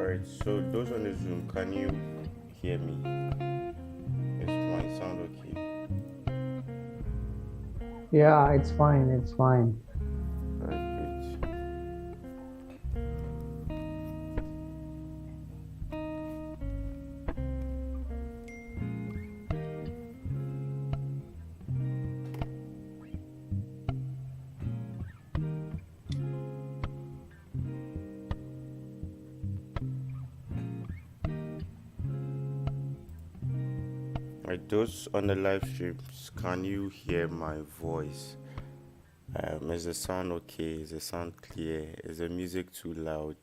Alright, so those on the Zoom, can you hear me? Is my sound okay? Yeah, it's fine. It's fine. Alright, great. Alright, those on the live streams, can you hear my voice? Is the sound okay? Is the sound clear? Is the music too loud?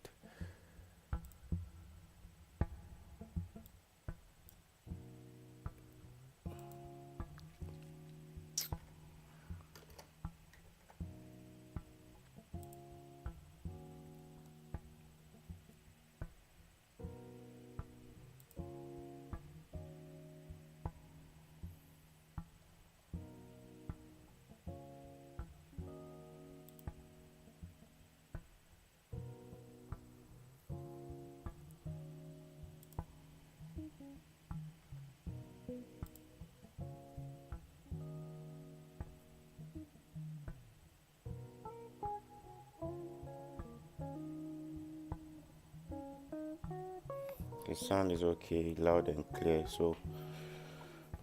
The sound is okay, loud and clear. So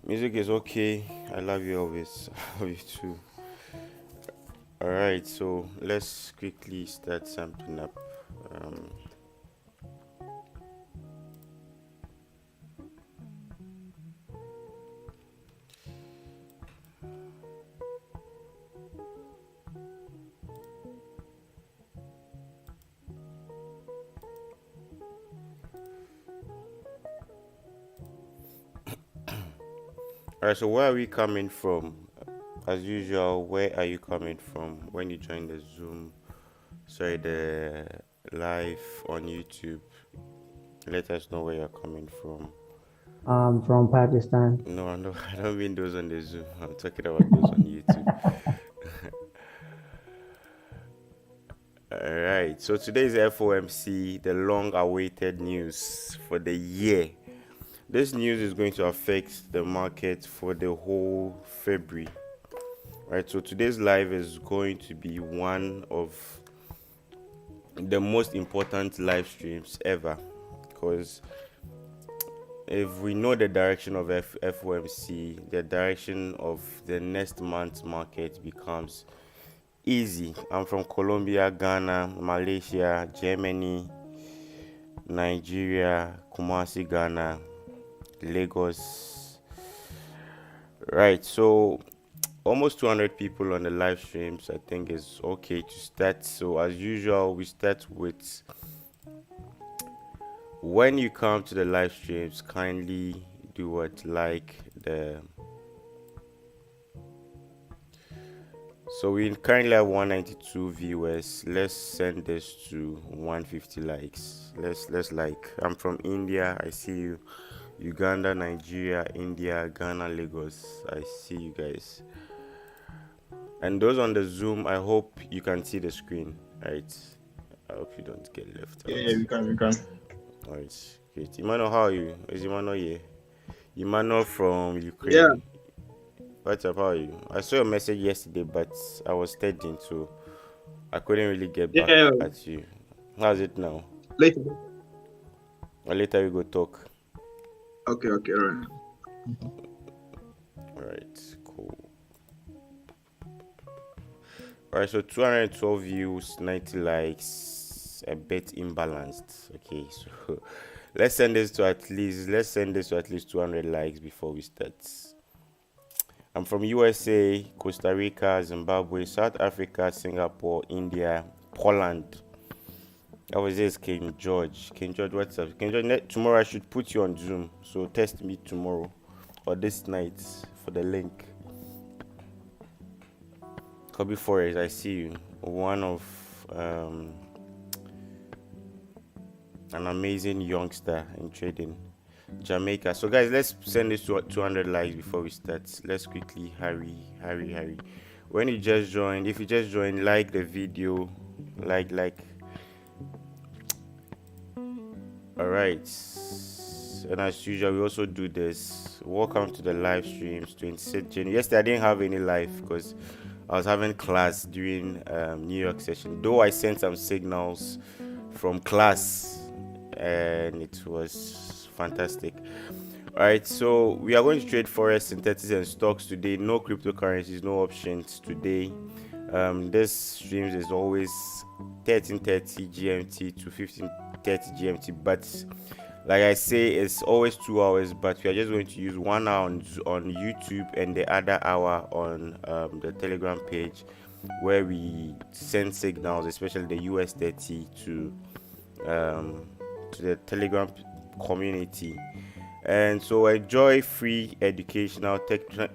music is okay. I love you always. I love you too. Alright, so let's quickly start something up. Um, Alright, so where are we coming from? As usual, where are you coming from when you join the Zoom? Sorry, the live on YouTube. Let us know where you're coming from. From Pakistan. No, no, I don't mean those on the Zoom. I'm talking about those on YouTube. Alright, so today's FOMC, the long awaited news for the year. This news is going to affect the market for the whole February. Right, so today's live is going to be one of the most important live streams ever, because if we know the direction of FOMC, the direction of the next month's market becomes easy. I'm from Colombia, Ghana, Malaysia, Germany, Nigeria, Kumasi, Ghana, Lagos. Right, so almost 200 people on the live streams. I think is okay to start. So as usual, we start with, when you come to the live streams, kindly do what, like the, so we currently have 192 viewers. Let's send this to 150 likes. Let's like, I'm from India, I see you. Uganda, Nigeria, India, Ghana, Lagos, I see you guys. And those on the Zoom, I hope you can see the screen, right? I hope you don't get left out. Yeah, we can. Alright, great. Emmanuel, how are you? Is Emmanuel here? Emmanuel from Ukraine. Yeah. What's up? How are you? I saw your message yesterday, but I was studying, so I couldn't really get back Yeah. at you. How's it now? Later. Or later we go talk. Okay, all right. Alright, cool. Alright, so 212 views, 90 likes, a bit imbalanced. Okay, so let's send this to at least 200 likes before we start. I'm from USA, Costa Rica, Zimbabwe, South Africa, Singapore, India, Poland. That was this, King George. King George, what's up? King George, tomorrow I should put you on Zoom. So test me tomorrow or this night for the link. Kobe Forex, I see you. One of an amazing youngster in trading. Jamaica. So guys, let's send this to 200 likes before we start. Let's quickly hurry. When you just joined, if you just joined, like the video, like All right, and as usual, we also do this. Welcome to the live streams. 26th January. Yesterday, I didn't have any live because I was having class during New York session. Though I sent some signals from class, and it was fantastic. All right, so we are going to trade forex, synthetics, and stocks today. No cryptocurrencies, no options today. This streams is always 13:30 GMT to 15:30 GMT, but like I say, it's always 2 hours. But we are just going to use 1 hour on YouTube and the other hour on the Telegram page, where we send signals, especially the US30 to the Telegram community. And so enjoy free educational,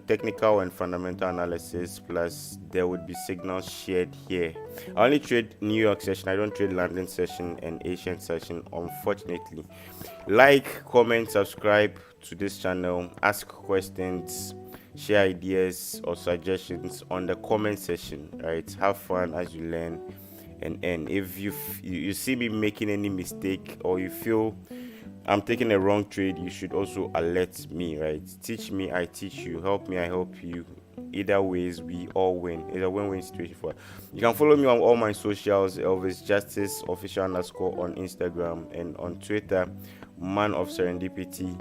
technical and fundamental analysis, plus there would be signals shared here. I only trade New York session, I don't trade London session and Asian session, unfortunately. Like, comment, subscribe to this channel, ask questions, share ideas or suggestions on the comment section. Right, have fun as you learn and earn. If you see me making any mistake, or you feel I'm taking a wrong trade, you should also alert me, right? Teach me, I teach you. Help me, I help you. Either ways, we all win. It's a win-win situation for us. You can follow me on all my socials, Elvis Justice official _ on Instagram, and on Twitter, Man of Serendipity.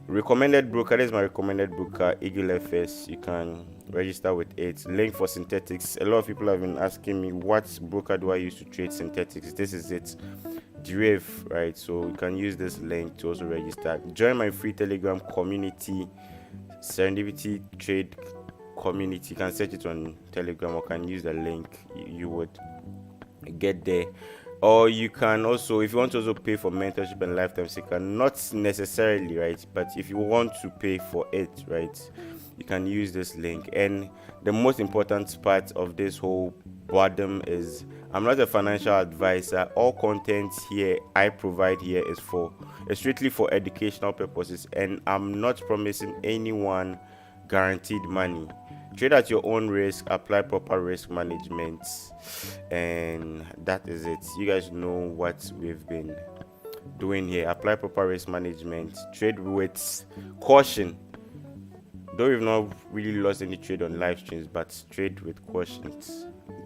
Recommended broker, this is my recommended broker, Eagle FS. You can register with it. Link for synthetics. A lot of people have been asking me, what broker do I use to trade synthetics? This is it. Deriv, right? So you can use this link to also register. Join my free Telegram community, Serendipity Trade Community. You can search it on Telegram or can use the link. You would get there. Or you can also, if you want to also pay for mentorship and lifetime seeker, not necessarily, right? But if you want to pay for it, right, you can use this link. And the most important part of this whole bottom is, I'm not a financial advisor. All content here I provide here is strictly for educational purposes, and I'm not promising anyone guaranteed money. Trade at your own risk, apply proper risk management, and that is it. You guys know what we've been doing here. Apply proper risk management, trade with caution. Though we've not really lost any trade on live streams, but trade with caution.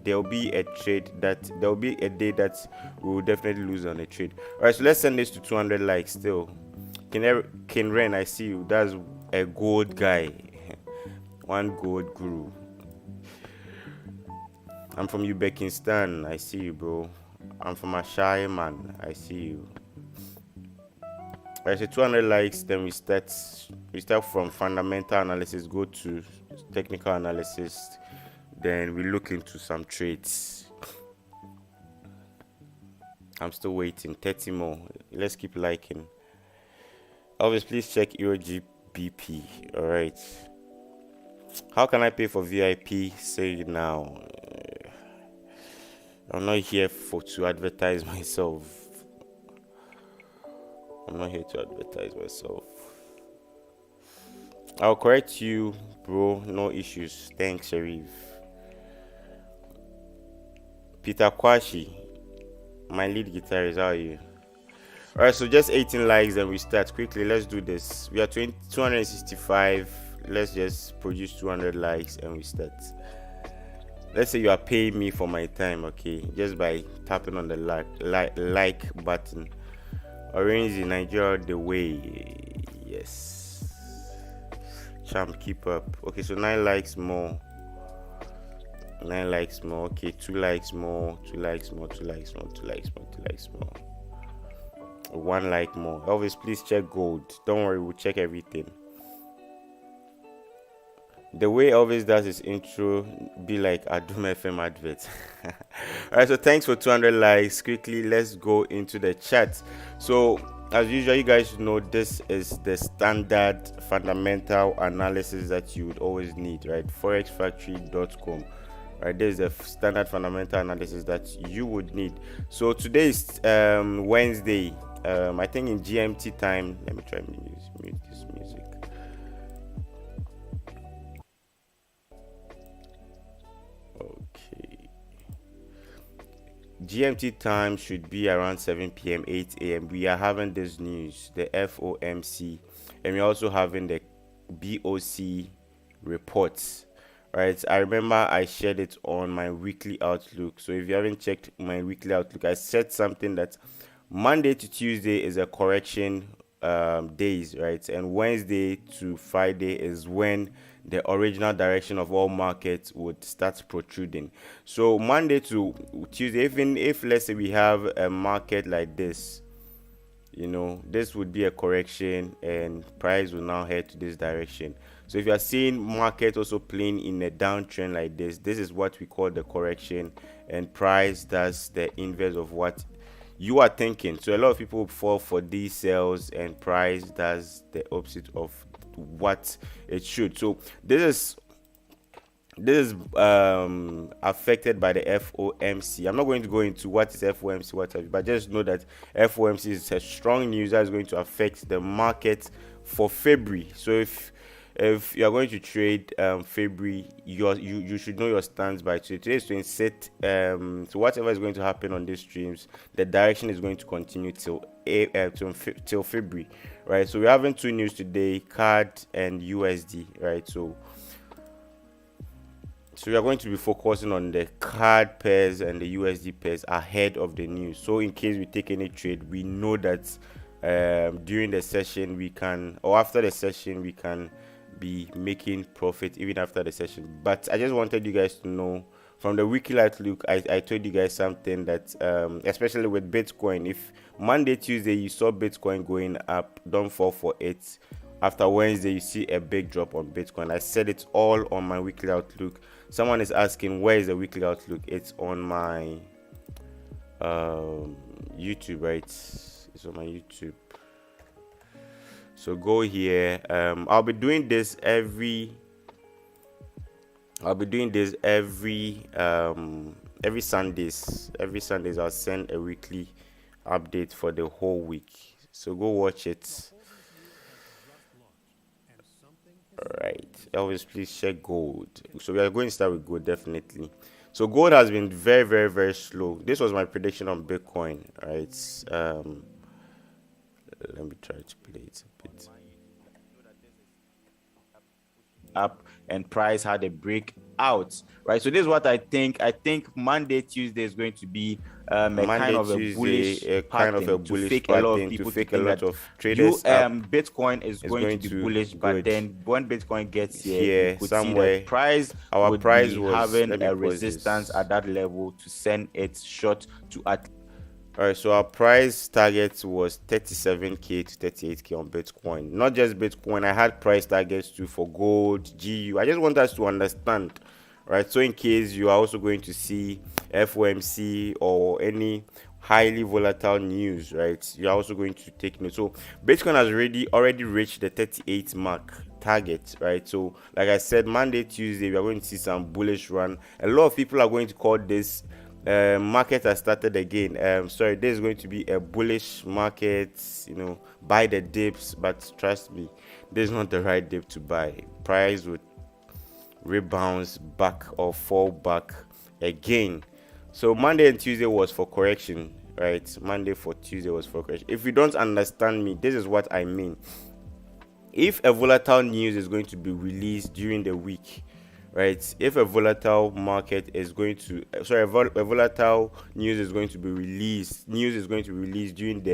There'll be a day that we will definitely lose on a trade. All right, so let's send this to 200 likes still. Ken Ren, I see you. That's a gold guy. One gold guru. I'm from Uzbekistan. I see you, bro. I'm from Ashai, man. I see you. Alright, so 200 likes, then we start from fundamental analysis, go to technical analysis, then we look into some trades. I'm still waiting. 30 more. Let's keep liking. Always please check your GBP. Alright. How can I pay for VIP? Say now. I'm not here to advertise myself. I'm not here to advertise myself. I'll correct you, bro. No issues. Thanks, Sharif. Peter Kwashi, my lead guitarist. How are you? Alright, so just 18 likes and we start quickly. Let's do this. We are 265. Let's just produce 200 likes and we start. Let's say you are paying me for my time, okay? Just by tapping on the like button. Orange in Nigeria the way. Yes. Champ, keep up. Okay, so 9 likes more. 9 likes more. Okay, 2 likes more. 2 likes more. 2 likes more. 2 likes more. 2 likes more. 1 like more. Elvis, please check gold. Don't worry, we'll check everything. The way Elvis does his intro be like Adum FM advert. Alright, so thanks for 200 likes. Quickly, let's go into the chat. So as usual, you guys know this is the standard fundamental analysis that you would always need, right? Forexfactory.com. Right, this is the standard fundamental analysis that you would need. So today is Wednesday. I think in GMT time. Let me try and mute this music. Okay. GMT time should be around 7 p.m., 8 a.m. We are having this news, the FOMC, and we're also having the BOC reports. Right, I remember I shared it on my weekly outlook. So if you haven't checked my weekly outlook, I said something that Monday to Tuesday is a correction days, right? And Wednesday to Friday is when the original direction of all markets would start protruding. So Monday to Tuesday, even if let's say we have a market like this, this would be a correction and price will now head to this direction. So if you are seeing market also playing in a downtrend like this is what we call the correction, and price does the inverse of what you are thinking. So a lot of people fall for these sales and price does the opposite of what it should. So this is affected by the FOMC. I'm not going to go into what is FOMC, whatever, but just know that FOMC is a strong news that is going to affect the market for February. So if you are going to trade February, you should know your stance by today. Today is 27. So whatever is going to happen on these streams, the direction is going to continue till February, right? So we're having two news today, CAD and USD, right? So we are going to be focusing on the CAD pairs and the USD pairs ahead of the news. So in case we take any trade, we know that during the session we can, or after the session, we can be making profit even after the session. But I just wanted you guys to know from the weekly outlook, I told you guys something that especially with Bitcoin, if Monday, Tuesday you saw Bitcoin going up, don't fall for it. After Wednesday you see a big drop on Bitcoin. I said it all on my weekly outlook. Someone is asking, where is the weekly outlook? It's on my YouTube, right? It's on my YouTube. So go here. I'll be doing this every Sundays. Every Sundays I'll send a weekly update for the whole week. So go watch it. Alright, Elvis, please check gold. So we are going to start with gold, definitely. So gold has been very, very, very slow. This was my prediction on Bitcoin, right? Let me try to play it a bit. Up and price had a breakout, right? So this is what I think. I think Monday, Tuesday is going to be a kind of a bullish pattern to fake a lot of people, to fake a lot of traders. Bitcoin is going to be bullish, but then when Bitcoin gets here, you could somewhere see that our price was having a resistance at that level to send it short to at. All right, so our price target was 37k to 38k on Bitcoin. Not just Bitcoin, I had price targets too for gold, GU. I just want us to understand, right? So in case you are also going to see FOMC or any highly volatile news, right, you're also going to take note. So Bitcoin has already reached the 38 mark target, right? So like I said, Monday, Tuesday, we are going to see some bullish run. A lot of people are going to call this market has started again. Sorry, this is going to be a bullish market, buy the dips, but trust me, this is not the right dip to buy. Price would rebound back or fall back again. So Monday and Tuesday was for correction, right? Monday for Tuesday was for correction. If you don't understand me, this is what I mean. If a volatile news is going to be released during the week, right? If a volatile market is going to, a volatile news is going to be released, during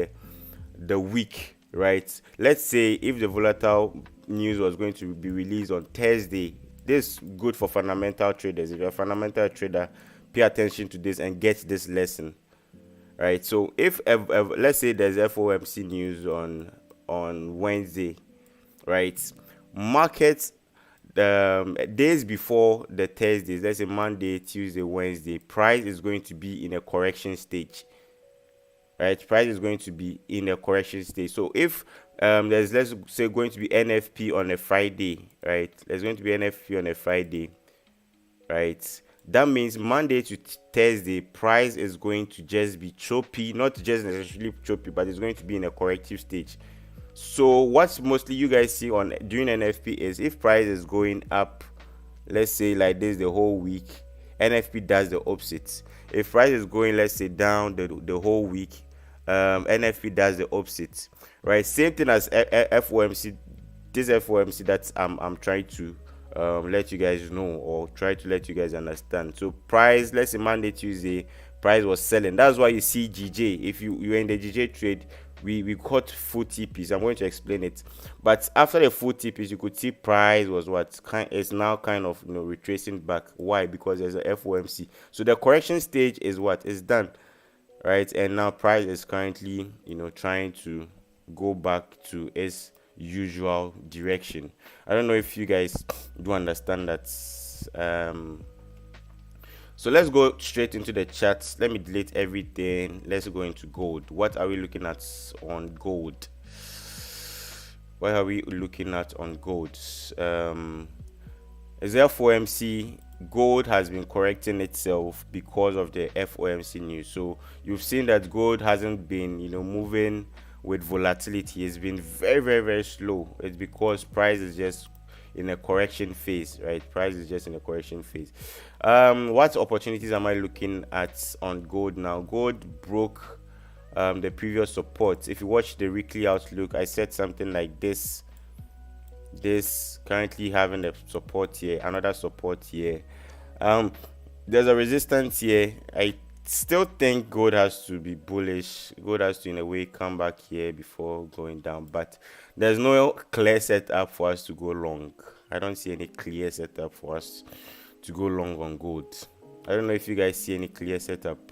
the week, right? Let's say if the volatile news was going to be released on Thursday, this is good for fundamental traders. If you're a fundamental trader, pay attention to this and get this lesson, right? So if let's say there's FOMC news on Wednesday, right? Markets days before the Thursdays, let's say Monday, Tuesday, Wednesday, price is going to be in a correction stage, right? Price is going to be in a correction stage. So if there's, let's say, going to be NFP on a Friday, right? There's going to be NFP on a Friday, right? That means Monday to Thursday, price is going to just be choppy, not just necessarily choppy, but it's going to be in a corrective stage. So what's mostly you guys see on during NFP is if price is going up, let's say like this the whole week, NFP does the opposite. if price is going, let's say, down the whole week, NFP does the opposite, right? Same thing as FOMC. This FOMC that I'm trying to let you guys know, or try to let you guys understand. So price, let's say Monday, Tuesday, price was selling. That's why you see GJ. If you're in the GJ trade, we caught full TPs. I'm going to explain it. But after the full TPs, you could see price was it's now kind of retracing back. Why? Because there's a FOMC. So the correction stage is what is done, right? And now price is currently trying to go back to its usual direction. I don't know if you guys do understand that. So let's go straight into the charts. Let me delete everything. Let's go into gold. What are we looking at on gold? What are we looking at on gold? Is there FOMC? Gold has been correcting itself because of the FOMC news. So you've seen that gold hasn't been moving with volatility. It's been very, very, very slow. It's because price is just in a correction phase, right? Price is just in a correction phase. What opportunities am I looking at on gold now? Gold broke the previous support. If you watch the weekly outlook, I said something like this currently having a support here, another support here. There's a resistance here. I still think gold has to be bullish. Gold has to in a way come back here before going down, but there's no clear setup for us to go long. I don't see any clear setup for us to go long on gold. I don't know if you guys see any clear setup.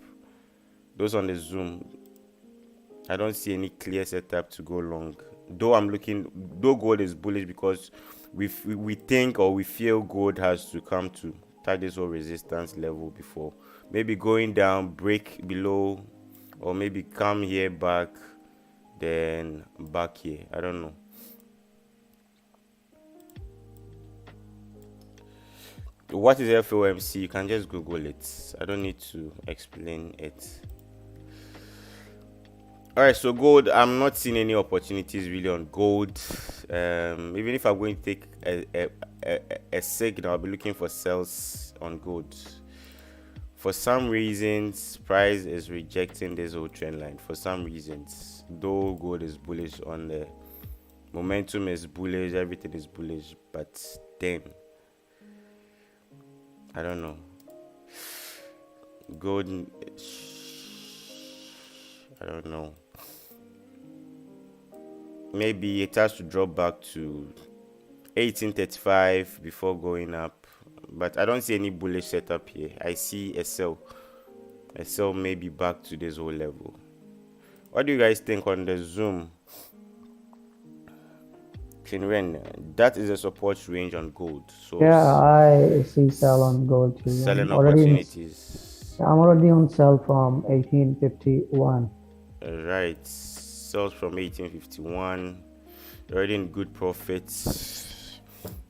Those on the Zoom, I don't see any clear setup to go long. Though gold is bullish because we think, or we feel gold has to come to touch this whole resistance level before maybe going down, break below, or maybe come here back, then back here. I don't know. What is FOMC? You can just Google it. I don't need to explain it. Alright, so gold, I'm not seeing any opportunities really on gold. Even if I'm going to take a signal, I'll be looking for sales on gold. For some reasons, price is rejecting this whole trend line. For some reasons, though gold is bullish on the momentum is bullish, everything is bullish, but then I don't know. Gold, I don't know. Maybe it has to drop back to 1835 before going up, but I don't see any bullish setup here. I see a sell maybe back to this whole level. What do you guys think on the Zoom? That is a support range on gold. So Yeah, I see sell on gold too. selling opportunities. I'm already on sell from 1851. Right, sells from 1851. Already in good profits.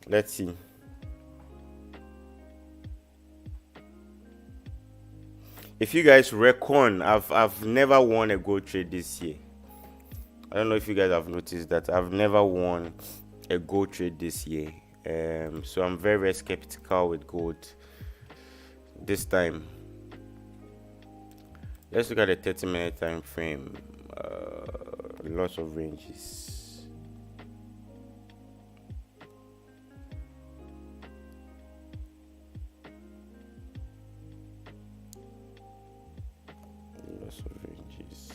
Let's see. If you guys reckon, I've never won a gold trade this year. I don't know if you guys have noticed that I've never won a gold trade this year. So I'm very, very skeptical with gold this time. Let's look at the 30-minute time frame. Lots of ranges. Lots of ranges.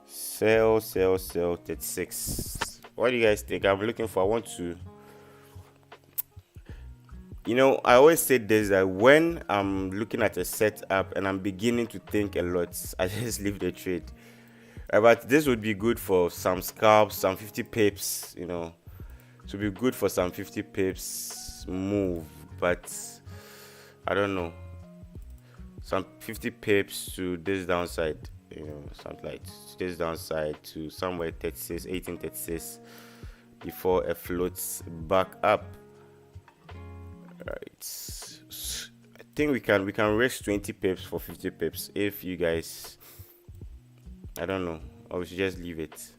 Sell 36. What do you guys think? I want to, I always say this, that when I'm looking at a setup and I'm beginning to think a lot, I just leave the trade. But this would be good for some scalps, some 50 pips, it would be good for some 50 pips move, but I don't know, some 50 pips to this downside, something like this downside to somewhere 36, 1836 before it floats back up. Right, I think we can risk 20 pips for 50 pips if you guys, I don't know, or we should just leave it.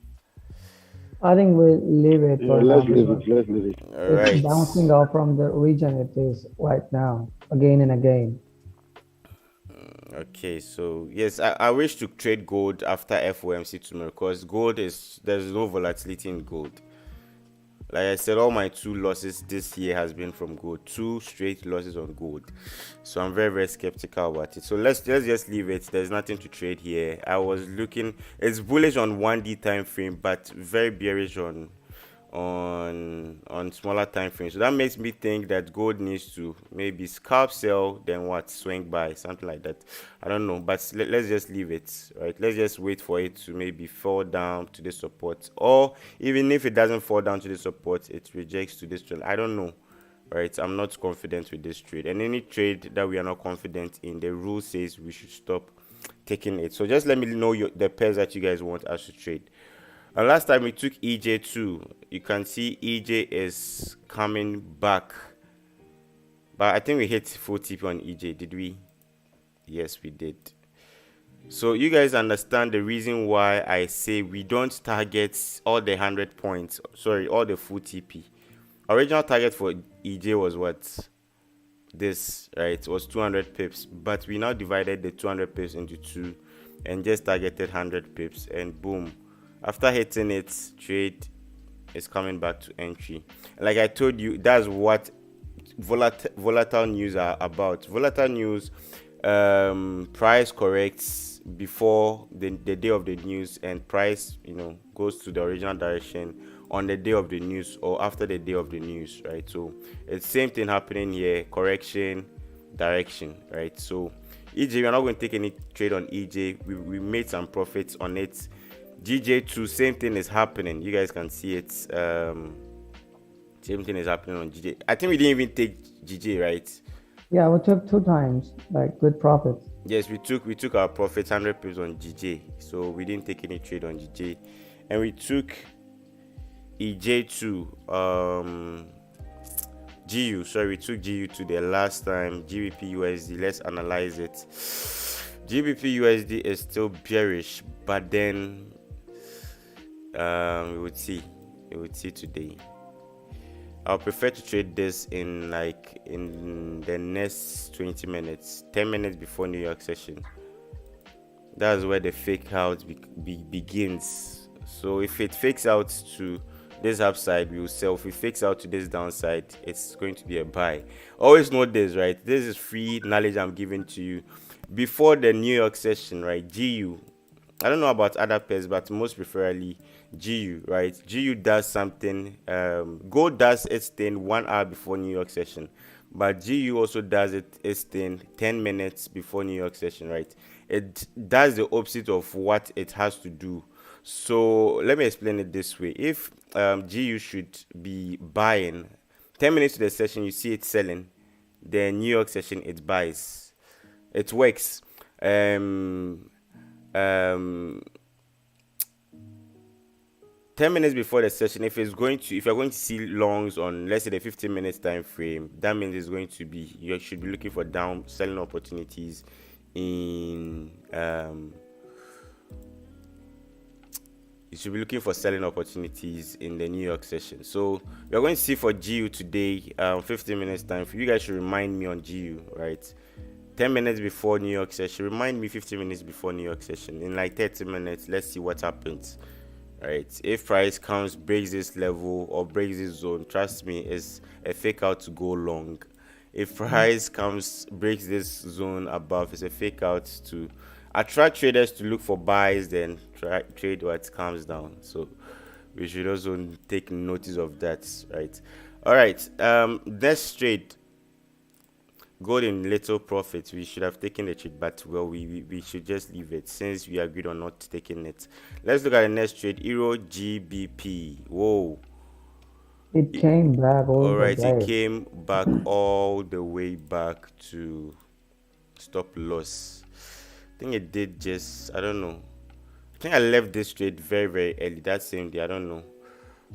I think we'll leave it Yeah, for now let's leave because it. Let's leave it. All it's right. bouncing off from the region it is right now, again and again. Okay, so yes, I wish to trade gold after FOMC tomorrow because gold is there's no volatility in gold. Like I said, all my 2 losses this year has been from gold, 2 straight losses on gold. So I'm very very skeptical about it. So let's just leave it. There's nothing to trade here. I was looking, it's bullish on 1D time frame, but very bearish on smaller time frames. So that makes me think that gold needs to maybe scalp sell, then what, swing buy, something like that. I don't know, but let's just leave it, right? Let's just wait for it to maybe fall down to the support, or even if it doesn't fall down to the support, it rejects to this trend. I don't know, right? I'm not confident with this trade, and any trade that we are not confident in, the rule says we should stop taking it. So just let me know the pairs that you guys want us to trade. And last time we took EJ2, you can see EJ is coming back, but I think we hit full TP on EJ. Did we? Yes, we did. So you guys understand the reason why I say we don't target all the 100 points, sorry, all the full TP. Original target for EJ was what? This, right? It was 200 pips, but we now divided the 200 pips into 2 and just targeted 100 pips, and boom, after hitting it, trade is coming back to entry. Like I told you, that's what volatile news are about. Volatile news, price corrects before the day of the news, and price, goes to the original direction on the day of the news or after the day of the news, right? So it's same thing happening here, correction, direction, right? So EJ, we're not going to take any trade on EJ. We made some profits on it. GJ2, same thing is happening. You guys can see it. Same thing is happening on GJ. I think we didn't even take GJ, right? Yeah, we took 2 times, like good profits. Yes, we took our profits 100 pips on GJ, so we didn't take any trade on GJ, and we took EJ2. GU, sorry, we took GU to the last time. GBPUSD, let's analyze it. GBPUSD is still bearish, but then we would see today. I'll prefer to trade this in the next 20 minutes, 10 minutes before New York session. That's where the fake out begins. So if it fakes out to this upside, we will sell. If it fakes out to this downside, it's going to be a buy. Always note this, right? This is free knowledge I'm giving to you. Before the New York session, right? GU, I don't know about other pairs, but most preferably GU, right? GU does something. Gold does its thing 1 hour before New York session, but GU also does its thing 10 minutes before New York session, right? It does the opposite of what it has to do. So let me explain it this way. If GU should be buying 10 minutes to the session, you see it selling, the New York session it buys. It works. 10 minutes before the session, if you're going to see longs on, let's say, the 15 minutes time frame, that means it's going to be, you should be looking for down selling opportunities in you should be looking for selling opportunities in the New York session. So we're going to see for GU today, 15 minutes time frame. You guys should remind me on GU, right? 10 minutes before New York session, remind me 15 minutes before New York session. In like 30 minutes, let's see what happens. Right, if price comes, breaks this level or breaks this zone, trust me, it's a fake out to go long. If price comes, breaks this zone above, it's a fake out to attract traders to look for buys, then trade what comes down. So we should also take notice of that, right? All right, next trade, gold in little profits. We should have taken the trade, but well, we should just leave it since we agreed on not taking it. Let's look at the next trade, Euro GBP. Whoa, It came back all all right, the way. it came back all the way back to stop loss. I think it did just, I don't know, I think I left this trade very very early that same day. I don't know.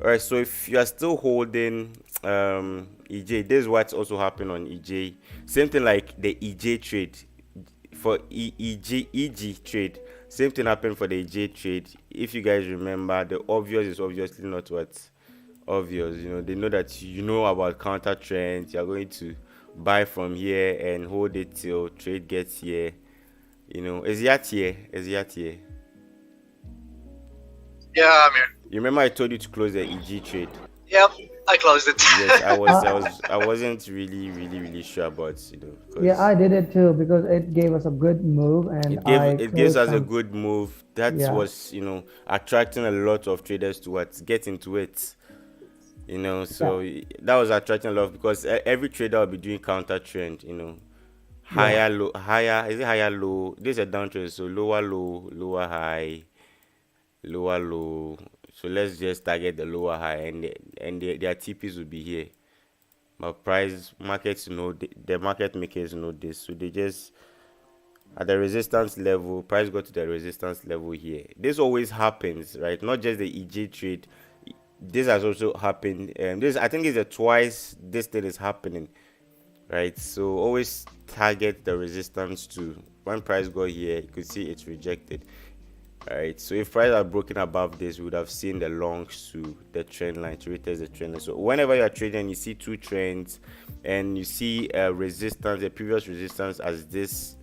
All right, so if you are still holding EJ, this is what's also happened on EJ. Same thing like the EJ trade for EG trade. Same thing happened for the J trade. If you guys remember, the obvious is obviously not what's obvious. They know that you know about counter trends. You're going to buy from here and hold it till trade gets here. Is that here? Yeah, I'm here. You remember I told you to close the EG trade? Yep, I closed it. Yes, I wasn't really sure about, 'cause Yeah, I did it too because it gave us a good move, and it gives us a good move. That Yeah. was, attracting a lot of traders to get into it. So that was attracting a lot because every trader will be doing counter trend, higher low, higher, is it higher low? This is a downtrend, so lower low, lower high, lower low. So let's just target the lower high, and their TPs will be here. But markets know, the market makers know this, so they just, at the resistance level, price got to the resistance level here. This always happens, right? Not just the EJ trade. This has also happened. I think it's twice this thing is happening, right? So always target the resistance too. When price got here, you could see it's rejected. All right, so if price are broken above this, we would have seen the longs to the trend line to retest the trend line. So whenever you are trading, you see two trends and you see resistance, the previous resistance as this,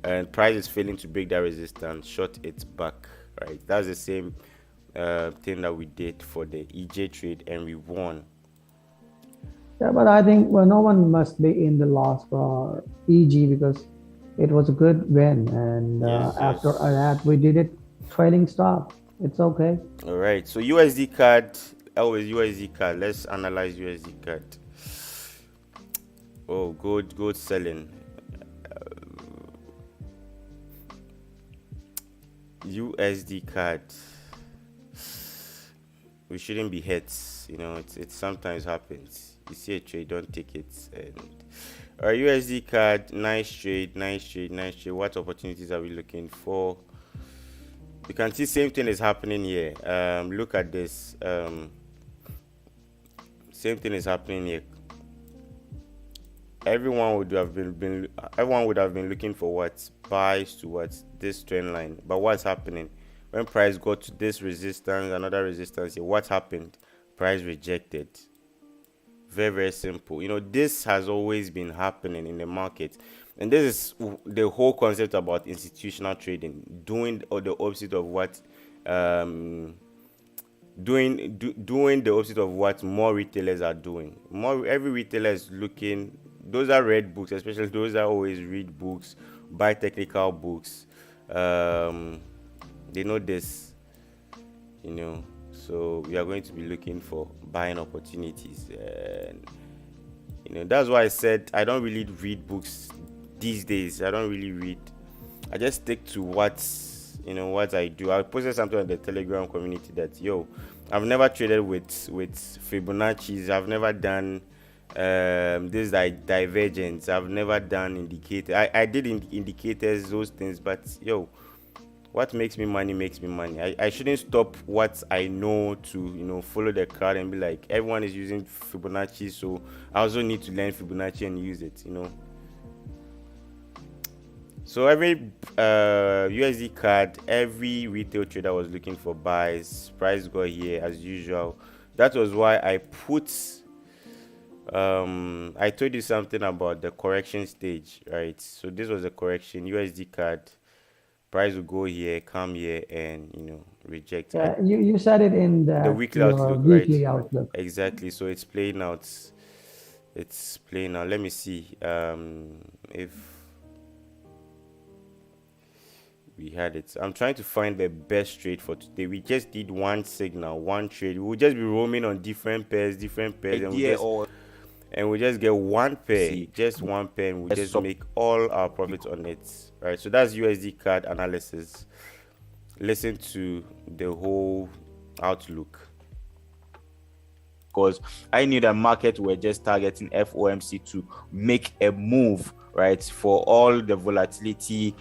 and price is failing to break that resistance, short it back, right? That's the same thing that we did for the EJ trade, and we won. Yeah, but I think no one must be in the loss for EG because it was a good win, and after that we did it trading stop. It's okay. All right, so USDCAD, always USDCAD. Let's analyze USDCAD. Oh, good selling. USDCAD. We shouldn't be hits. It sometimes happens. You see a trade, don't take it. And our USDCAD, nice trade. What opportunities are we looking for? You can see same thing is happening here. Look at this. Same thing is happening here. Everyone would have been looking for what buys to what this trend line. But what's happening when price got to this resistance, another resistance here? What happened? Price rejected. Very simple. This has always been happening in the market, and this is the whole concept about institutional trading, doing the opposite of what doing the opposite of what more retailers are doing. Every retailer is looking. Those are read books, especially those that always read books, buy technical books. They know this, so we are going to be looking for buying opportunities, and that's why I said I don't really read books these days. I don't really read. I just stick to what I do. I posted something on the Telegram community that I've never traded with Fibonacci's. I've never done this like divergence. I've never done indicator. I did indicators, those things, but what makes me money makes me money. I shouldn't stop what I know to follow the crowd and be like, everyone is using Fibonacci, so I also need to learn Fibonacci and use it. So every USDCAD, every retail trader was looking for buys. Price got here as usual. That was why I put I told you something about the correction stage, right? So this was a correction. USDCAD price will go here, come here, and reject. Yeah, you said it in the weekly outlook, weekly right? outlook. Exactly. So it's playing out. It's playing out. Let me see if we had it. I'm trying to find the best trade for today. We just did one signal, one trade. We'll just be roaming on different pairs, and we just get one pair, just one pair, and we just make all our profits on it. Right, so that's USDCAD analysis. Listen to the whole outlook. Because I knew that market were just targeting FOMC to make a move, right, for all the volatilities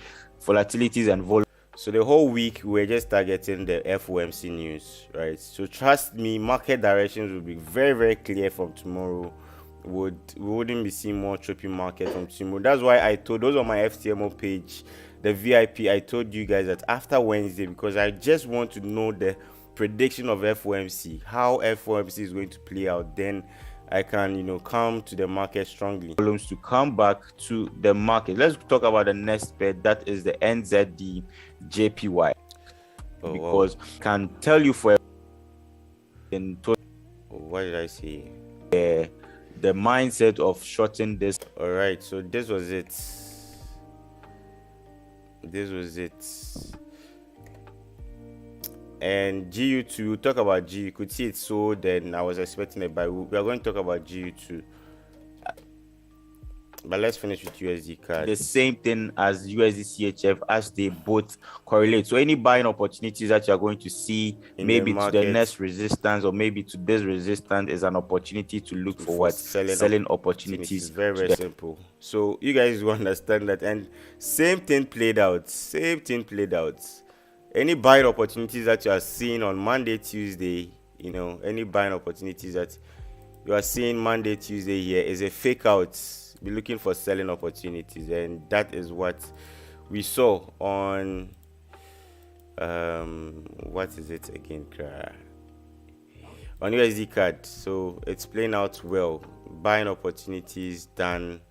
and vol. So the whole week we're just targeting the FOMC news, right? So trust me, market directions will be very clear from tomorrow. We wouldn't be seeing more choppy market from tomorrow. That's why I told those on my FTMO page the VIP, I told you guys that after Wednesday, because I just want to know the prediction of FOMC, how FOMC is going to play out, then I can, come to the market strongly. Volumes to come back to the market. Let's talk about the next bet. That is the NZD JPY. Because wow. Can tell you for in total. What did I say? The mindset of shorting this. All right, so this was it. And GU2, we'll talk about GU. You could see it sold, then I was expecting it, but we are going to talk about GU2. But let's finish with USDCAD. The same thing as USDCHF, as they both correlate. So any buying opportunities that you are going to see, in maybe to the next resistance or maybe to this resistance, is an opportunity to look for what? Selling opportunities. It's very, very simple. So you guys will understand that. And same thing played out. Any buying opportunities that you are seeing on Monday, Tuesday, any buying opportunities that you are seeing Monday, Tuesday here is a fake out. Be looking for selling opportunities, and that is what we saw on what is it again, on USDCAD. So it's playing out well. Buying opportunities, done,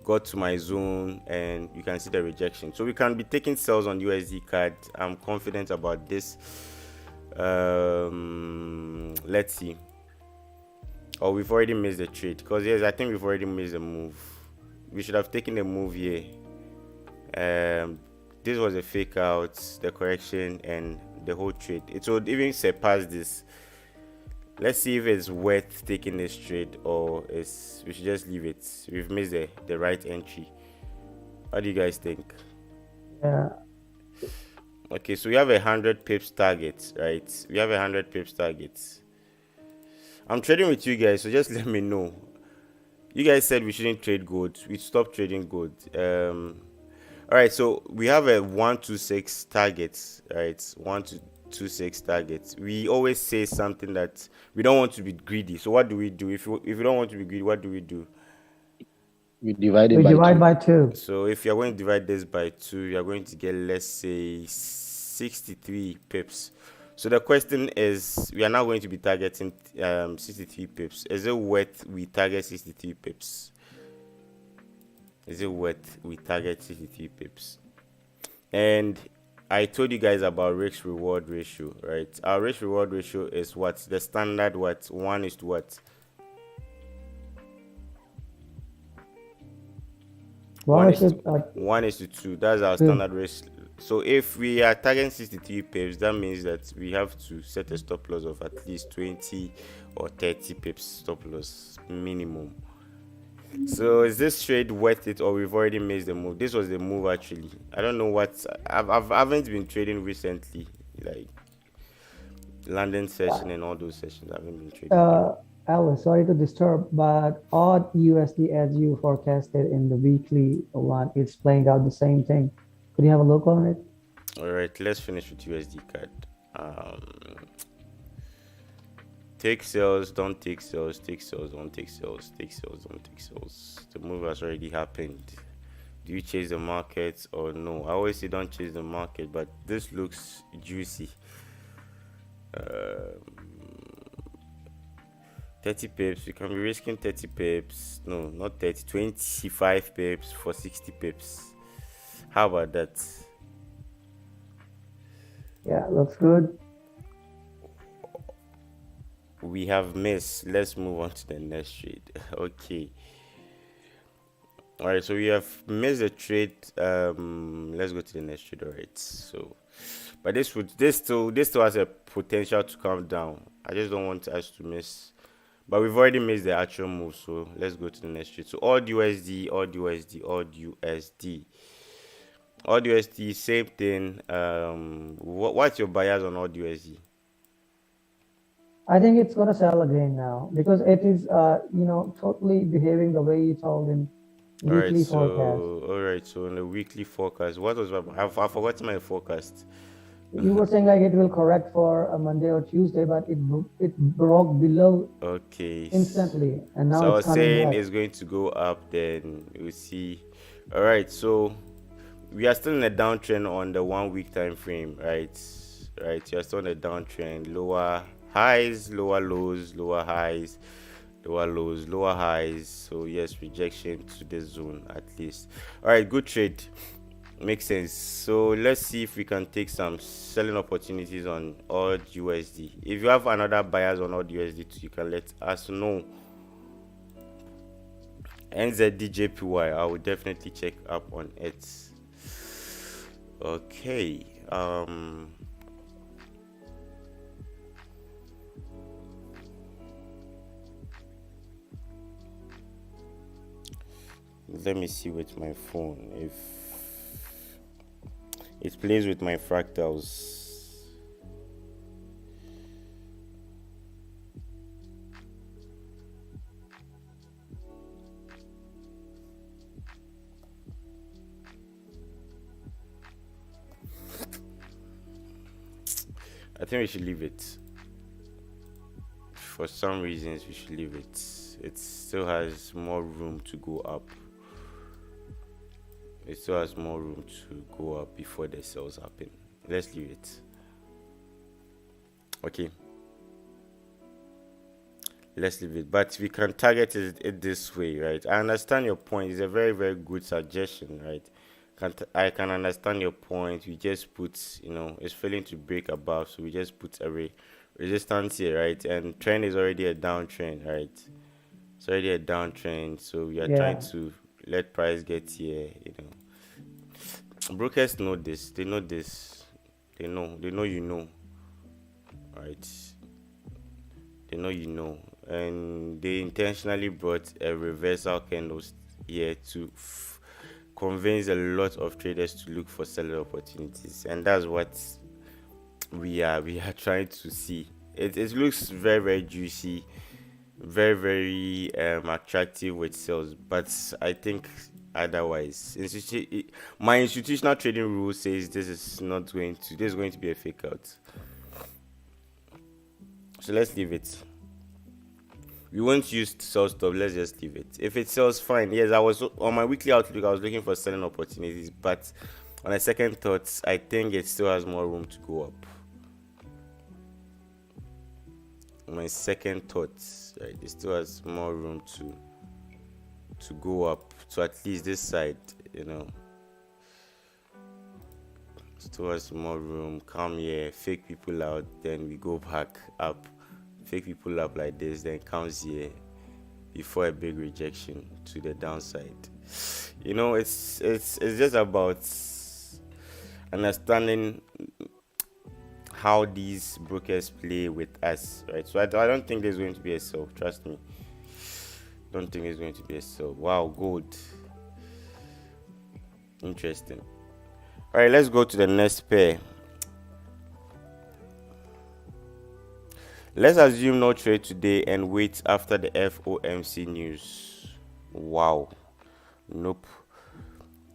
got to my zone, and you can see the rejection. So we can be taking sells on USDCAD. I'm confident about this. Let's see. Oh, we've already missed the trade, because yes, I think we've already missed the move. We should have taken the move here. This was a fake out, the correction, and the whole trade. It would even surpass this. Let's see if it's worth taking this trade, or we should just leave it. We've missed the right entry. What do you guys think? Yeah. Okay, so we have 100 pips target, right? We have 100 pips targets. I'm trading with you guys, so just let me know. You guys said we shouldn't trade gold. We stopped trading gold. All right, so we have a 126 targets, right? 126 targets. We always say something that we don't want to be greedy. So what do we do? If you don't want to be greedy, what do we do? We divide by 2. So if you're going to divide this by 2, you're going to get, let's say, 63 pips. So the question is, we are now going to be targeting 63 pips. Is it worth we target 63 pips? Is it worth we target 63 pips? And I told you guys about risk reward ratio, right? Our risk reward ratio is what? The standard what? 1 is to what? 1 is to 2. That's our standard risk. So if we are targeting 63 pips, that means that we have to set a stop loss of at least 20 or 30 pips stop loss minimum. So is this trade worth it, or we've already missed the move? This was the move actually. I don't know what I haven't been trading recently, like London session and all those sessions. I haven't been trading. Alice, sorry to disturb, but AUDUSD, as you forecasted in the weekly one, it's playing out the same thing. Could you have a look on it? All right, let's finish with USDCAD. Take sales, don't take sales, take sales, don't take sales, take sales, don't take sales. The move has already happened. Do you chase the market or no? I always say don't chase the market, but this looks juicy. 30 pips, we can be risking 30 pips. No, not 30, 25 pips for 60 pips. How about that? Yeah, looks good. We have missed. Let's move on to the next trade. Okay. All right, so we have missed the trade. Let's go to the next trade. All right. So, but this still has a potential to come down. I just don't want us to miss. But we've already missed the actual move. So let's go to the next trade. So AUDUSD, AUDUSD, AUDUSD. AUDUSD, same thing. What's your bias on AUDUSD? I think it's gonna sell again now because it is, totally behaving the way you told in weekly forecast. All right. So in the weekly forecast, what was I've forgotten my forecast. You were saying like it will correct for a Monday or Tuesday, but it broke below. Okay. Instantly, and now so it's I was saying back. It's going to go up. Then we'll see. All right. So we are still in a downtrend on the 1 week time frame, right? You're still on a downtrend. Lower highs, lower lows, lower highs, lower lows, lower highs. So yes, rejection to this zone at least. All right, good trade. Makes sense. So let's see if we can take some selling opportunities on AUDUSD. If you have another buyers on AUDUSD too, you can let us know. NZDJPY, I will definitely check up on it. Okay. Let me see with my phone if it plays with my fractals. I think we should leave it. For some reasons, we should leave it. It still has more room to go up. It still has more room to go up before the sales happen. Let's leave it. Okay. Let's leave it. But we can target it this way, right? I understand your point. It's a very, very good suggestion, right? I can understand your point. We just put, it's failing to break above, so we just put a resistance here, right? And trend is already a downtrend, right? It's already a downtrend, so we are trying to let price get here. Brokers know this. They know this. They know right? They know, and they intentionally brought a reversal candles here to convince a lot of traders to look for selling opportunities, and that's what we are trying to see. It looks very, very juicy, very, very attractive with sales, but I think otherwise, my institutional trading rule says this is going to be a fake out. So let's leave it. We won't use sell stop. Let's just leave it. If it sells, fine. Yes, I was on my weekly outlook. I was looking for selling opportunities, but on a second thought, I think it still has more room to go up. On my second thoughts, right, it still has more room to go up to at least this side. Still has more room. Come here, fake people out, then we go back up. Fake people up like this, then comes here before a big rejection to the downside. It's just about understanding how these brokers play with us, right? So I don't think there's going to be a sell. Trust me. Don't think there's going to be a sell. Wow, gold. Interesting. All right, let's go to the next pair. Let's assume no trade today and wait after the FOMC news. Wow. Nope.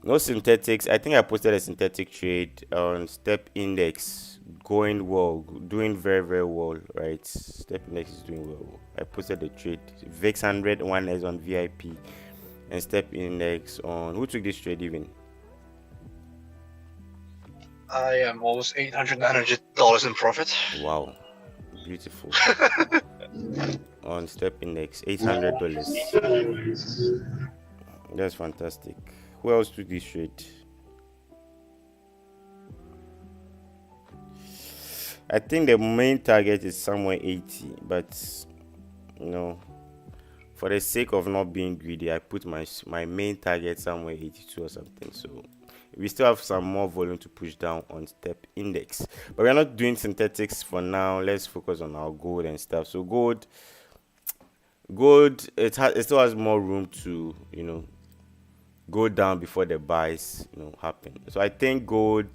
No synthetics. I think I posted a synthetic trade on step index. Going well. Doing very, very well, right? Step index is doing well. I posted the trade. VIX 100 1S on VIP. And step index on... Who took this trade even? I am almost $800, $900 in profit. Wow. Beautiful. On step index, $800. That's fantastic. Who else took this trade? I think the main target is somewhere 80, but for the sake of not being greedy, I put my main target somewhere 82 or something. So we still have some more volume to push down on step index, but we're not doing synthetics for now. Let's focus on our gold and stuff. So gold it still has more room to go down before the buys happen. So I think gold,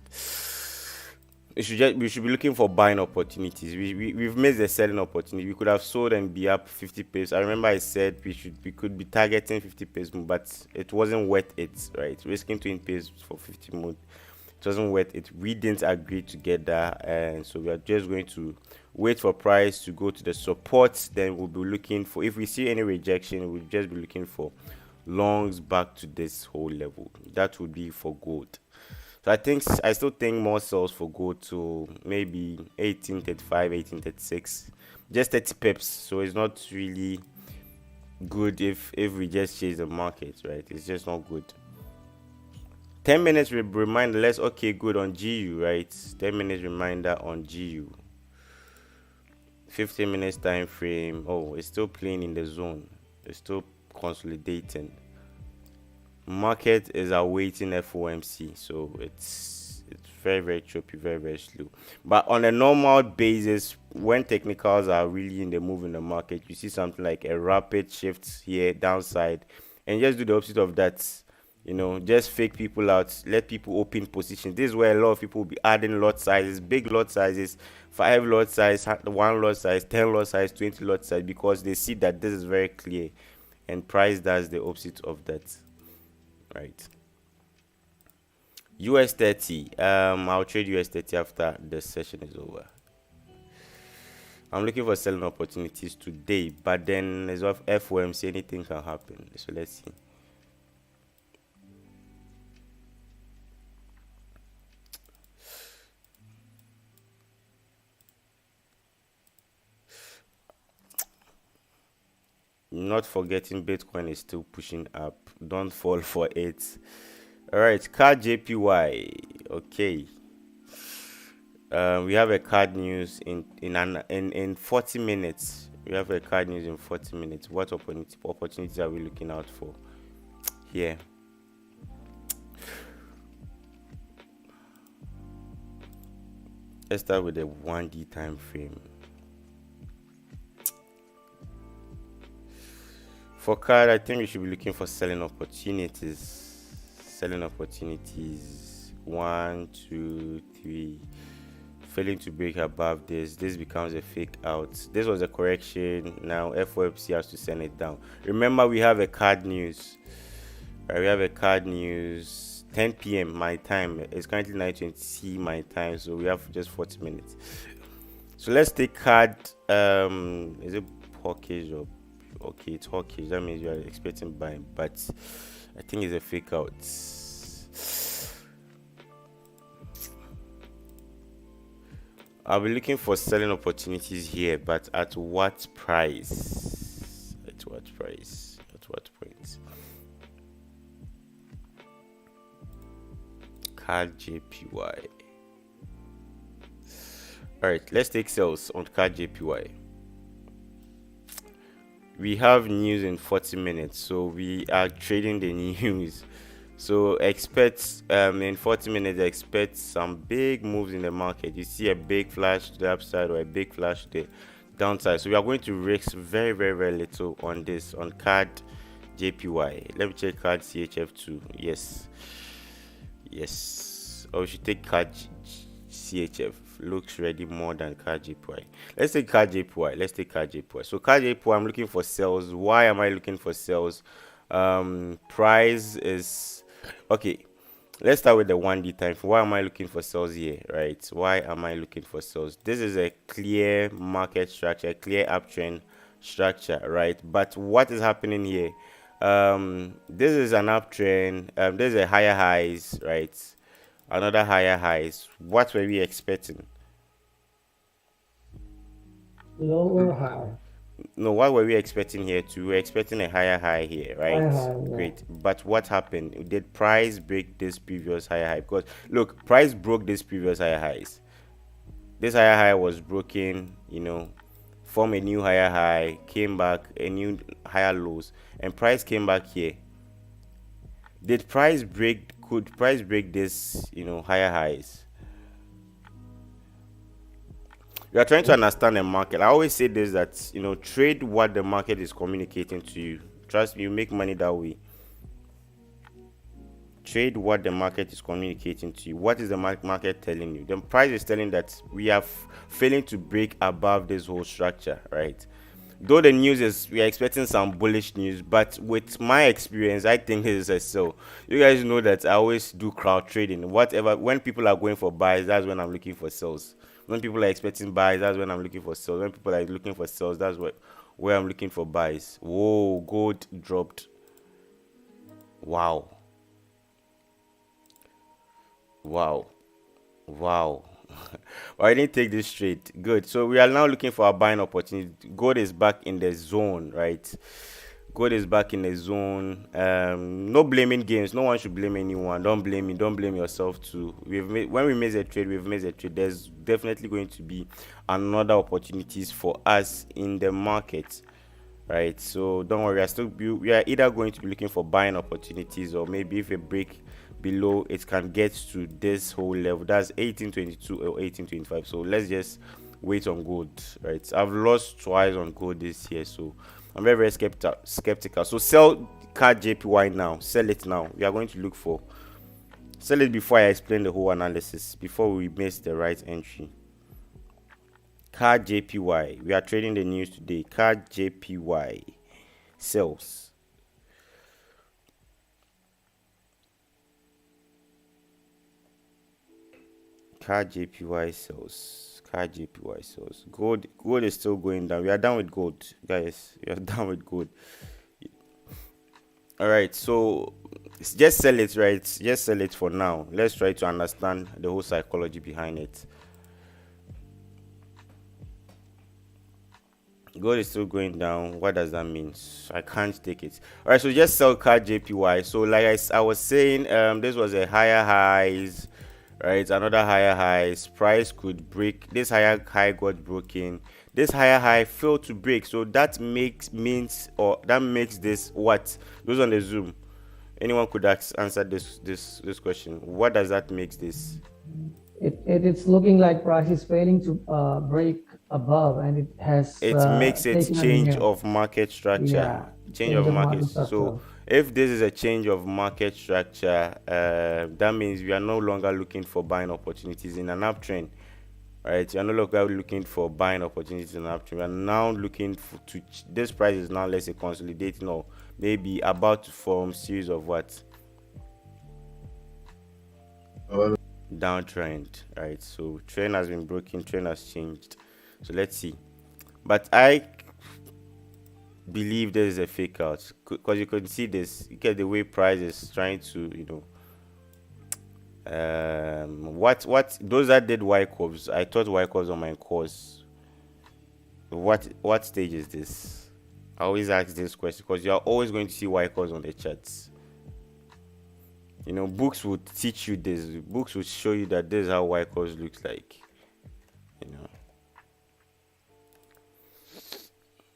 we should be looking for buying opportunities. We've missed the selling opportunity. We could have sold and be up 50 pips. I remember I said we could be targeting 50 pips, but it wasn't worth it, right? Risking 20 pips for 50 mode, it wasn't worth it. We didn't agree together, and so we are just going to wait for price to go to the support. Then we'll be looking for, if we see any rejection, we'll just be looking for longs back to this whole level. That would be for gold. So I still think more sells for gold to maybe 1835, 1836, just 30 pips. So it's not really good if we just chase the market, right? It's just not good. 10 minutes reminder. Let's okay, good on GU, right? 10 minutes reminder on GU. 15 minutes time frame. Oh, it's still playing in the zone. It's still consolidating. Market is awaiting FOMC, so it's very, very choppy, very, very slow. But on a normal basis, when technicals are really in the move in the market, you see something like a rapid shift here downside, and just do the opposite of that. Just fake people out, let people open positions. This is where a lot of people will be adding lot sizes, big lot sizes, 5 lot size, 1 lot size, 10 lot size, 20 lot size, because they see that this is very clear, and price does the opposite of that. Right. US30. I'll trade US30 after the session is over. I'm looking for selling opportunities today, but then as of FOMC, anything can happen. So let's see. Not forgetting Bitcoin is still pushing up. Don't fall for it. All right, CADJPY. Okay. We have a card news in 40 minutes. We have a card news in 40 minutes. What opportunities are we looking out for here? Let's start with the 1D time frame. For card, I think we should be looking for selling opportunities. Selling opportunities. 1, 2, 3. Failing to break above this becomes a fake out. This was a correction. Now FOMC has to send it down. Remember, we have a card news. We have a card news 10 p.m. my time. It's currently 9:20 my time, so we have just 40 minutes. So let's take card. Is it hawkish or okay? It's hawkish. That means you are expecting buying, but I think it's a fake out. I'll be looking for selling opportunities here, but at what price? At what price? At what point? CADJPY. Alright, let's take sales on CADJPY. We have news in 40 minutes, so we are trading the news. So expect in 40 minutes, expect some big moves in the market. You see a big flash to the upside or a big flash to the downside. So we are going to risk very, very, very little on this, on CADJPY. Let me check card CHF2. Yes. Or we should take card CHF. Looks ready more than CADJPY. Let's take CADJPY. So CADJPY, I'm looking for sales. Why am I looking for sales? Price is okay. Let's start with the 1D time. Why am I looking for sales here, right? Why am I looking for sales? This is a clear market structure, clear uptrend structure, right? But what is happening here? This is an uptrend. There's a higher highs, right? Another higher highs. What were we expecting? Lower high. No, what were we expecting here too? We were expecting a higher high here, right? High, yeah. Great. But what happened? Did price break this previous higher high? Because look, price broke this previous higher highs. This higher high was broken, formed a new higher high, came back, a new higher lows, and price came back here. Could price break this, higher highs? You are trying to understand the market. I always say this, that trade what the market is communicating to you. Trust me, you make money that way. Trade what the market is communicating to you. What is the market telling you? The price is telling that we are failing to break above this whole structure, right? Though the news is, we are expecting some bullish news, but with my experience, I think this is a sell. You guys know that I always do crowd trading. When people are going for buys, that's when I'm looking for sells. When people are expecting buys, that's when I'm looking for sells. When people are looking for sells, that's where I'm looking for buys. Whoa, gold dropped. Wow. Wow. I didn't take this straight. Good. So we are now looking for a buying opportunity. Gold is back in the zone, right? Gold is back in the zone. No blaming games. No one should blame anyone. Don't blame me. Don't blame yourself too. When we make a trade, we've made a trade. There's definitely going to be another opportunities for us in the market, right? So don't worry. We are either going to be looking for buying opportunities, or maybe if a break below it can get to this whole level, that's 1822 or 1825. So let's just wait on gold, right? I've lost twice on gold this year, so I'm very skeptical. So sell CADJPY now. Sell it now. We are going to look for sell it before I explain the whole analysis, before we miss the right entry. CADJPY. We are trading the news today. CADJPY sells. CADJPY sells. CADJPY sells. Gold is still going down. We are done with gold, guys. We are done with gold. All right, so just sell it, right? Just sell it for now. Let's try to understand the whole psychology behind it. Gold is still going down. What does that mean? I can't take it. All right, so just sell CADJPY. So like I was saying, this was a higher highs, right? Another higher highs. Price could break. This higher high got broken. This higher high failed to break. So that makes this what? Those on the Zoom, anyone could answer this question. What does that make this? It's looking like price is failing to break above, and it makes it change of market structure. Yeah, change of market structure. So if this is a change of market structure, that means we are no longer looking for buying opportunities in an uptrend, right? You are no longer looking for buying opportunities in an uptrend. We are now looking this price is now, let's say, consolidating, or maybe about to form series of what? Downtrend, right? So trend has been broken, trend has changed. So let's see. But I believe there is a fake out, because you can see this. You get the way price is trying to, what those that did Y curves. I thought Y curves on my course. What stage is this? I always ask this question because you are always going to see Y curves on the charts. Books would teach you this. Books would show you that this is how Y curves looks like.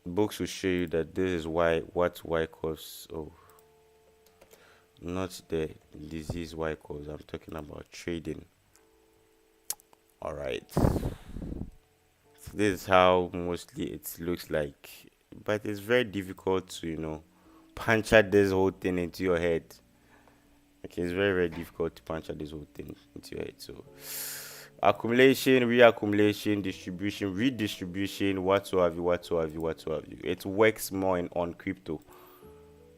Books will show you that this is what Y curves. Oh, not the disease Y curves. I'm talking about trading. All right. So this is how mostly it looks like, but it's very difficult to punch out this whole thing into your head. Okay, it's very, very difficult to punch out this whole thing into your head. So accumulation, reaccumulation, distribution, redistribution, what have you. It works more on crypto,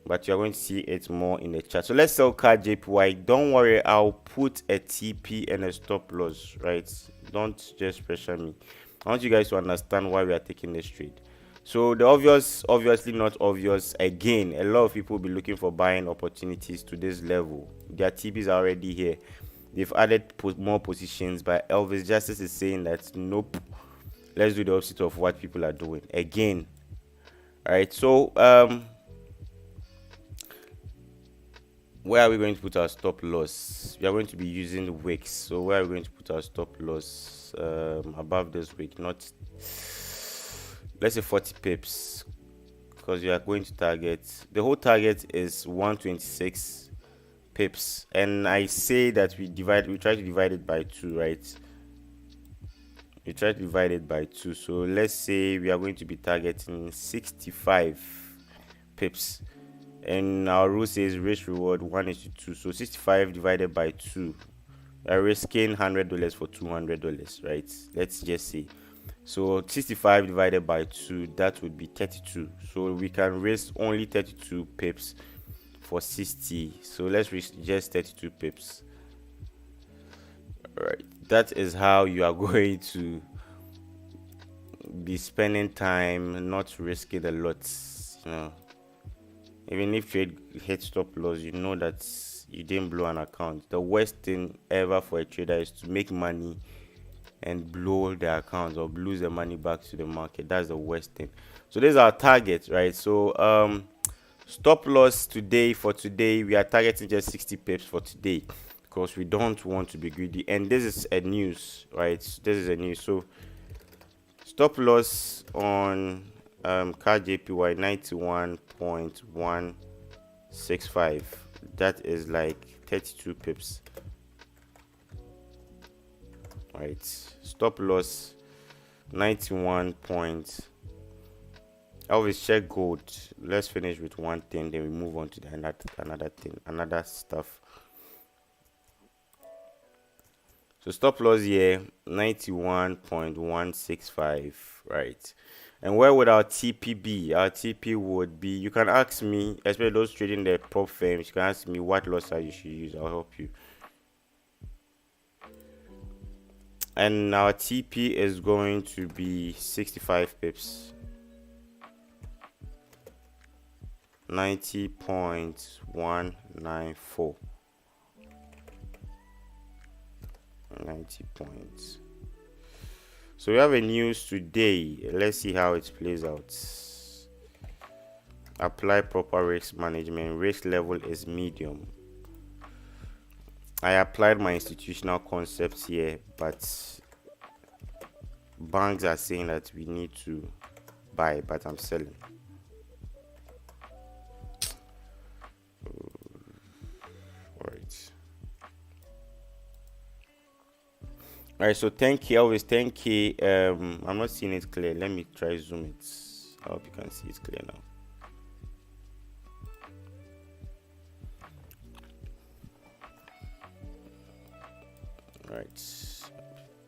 but you're going to see it more in the chart. So let's sell CADJPY. Don't worry, I'll put a TP and a stop loss, right? Don't just pressure me. I want you guys to understand why we are taking this trade. So the obviously not obvious. Again, a lot of people will be looking for buying opportunities to this level. Their TPs are already here. They've added more positions, but Elvis Justice is saying that nope, let's do the opposite of what people are doing again. All right, so where are we going to put our stop loss? We are going to be using the wicks. So where are we going to put our stop loss? Above this wick, not, let's say 40 pips, because you are going to target, the whole target is 126 pips, and I say that we try to divide it by 2, right? We try to divide it by 2. So let's say we are going to be targeting 65 pips, and our rule says risk reward 1:2. So 65 divided by 2, we are risking $100 for $200, right? Let's just say. So 65 divided by 2, that would be 32. So we can risk only 32 pips for 60. So let's risk just 32 pips. All right, that is how you are going to be spending time, not risking a lot, Even if trade hit stop loss, you know that you didn't blow an account. The worst thing ever for a trader is to make money and blow the accounts or lose the money back to the market. That's the worst thing. So these are our targets, right? So stop loss today, for today we are targeting just 60 pips for today, because we don't want to be greedy. And this is a news, right? This is a news. So stop loss on CADJPY 91.165. that is like 32 pips, right? Stop loss 91 point. I always check gold. Let's finish with one thing, then we move on to the another thing, another stuff. So stop loss here 91.165, right? And where would our TP be? Our TP would be, you can ask me, especially those trading the prop firms, you can ask me what loss size you should use. I'll help you. And our TP is going to be 65 pips. 90.194. 90 points. So we have a news today. Let's see how it plays out. Apply proper risk management. Risk level is medium. I applied my institutional concepts here, but banks are saying that we need to buy, but I'm selling. All right, so 10K, always 10K. I'm not seeing it clear. Let me try zoom it. I hope you can see it clear now. All right,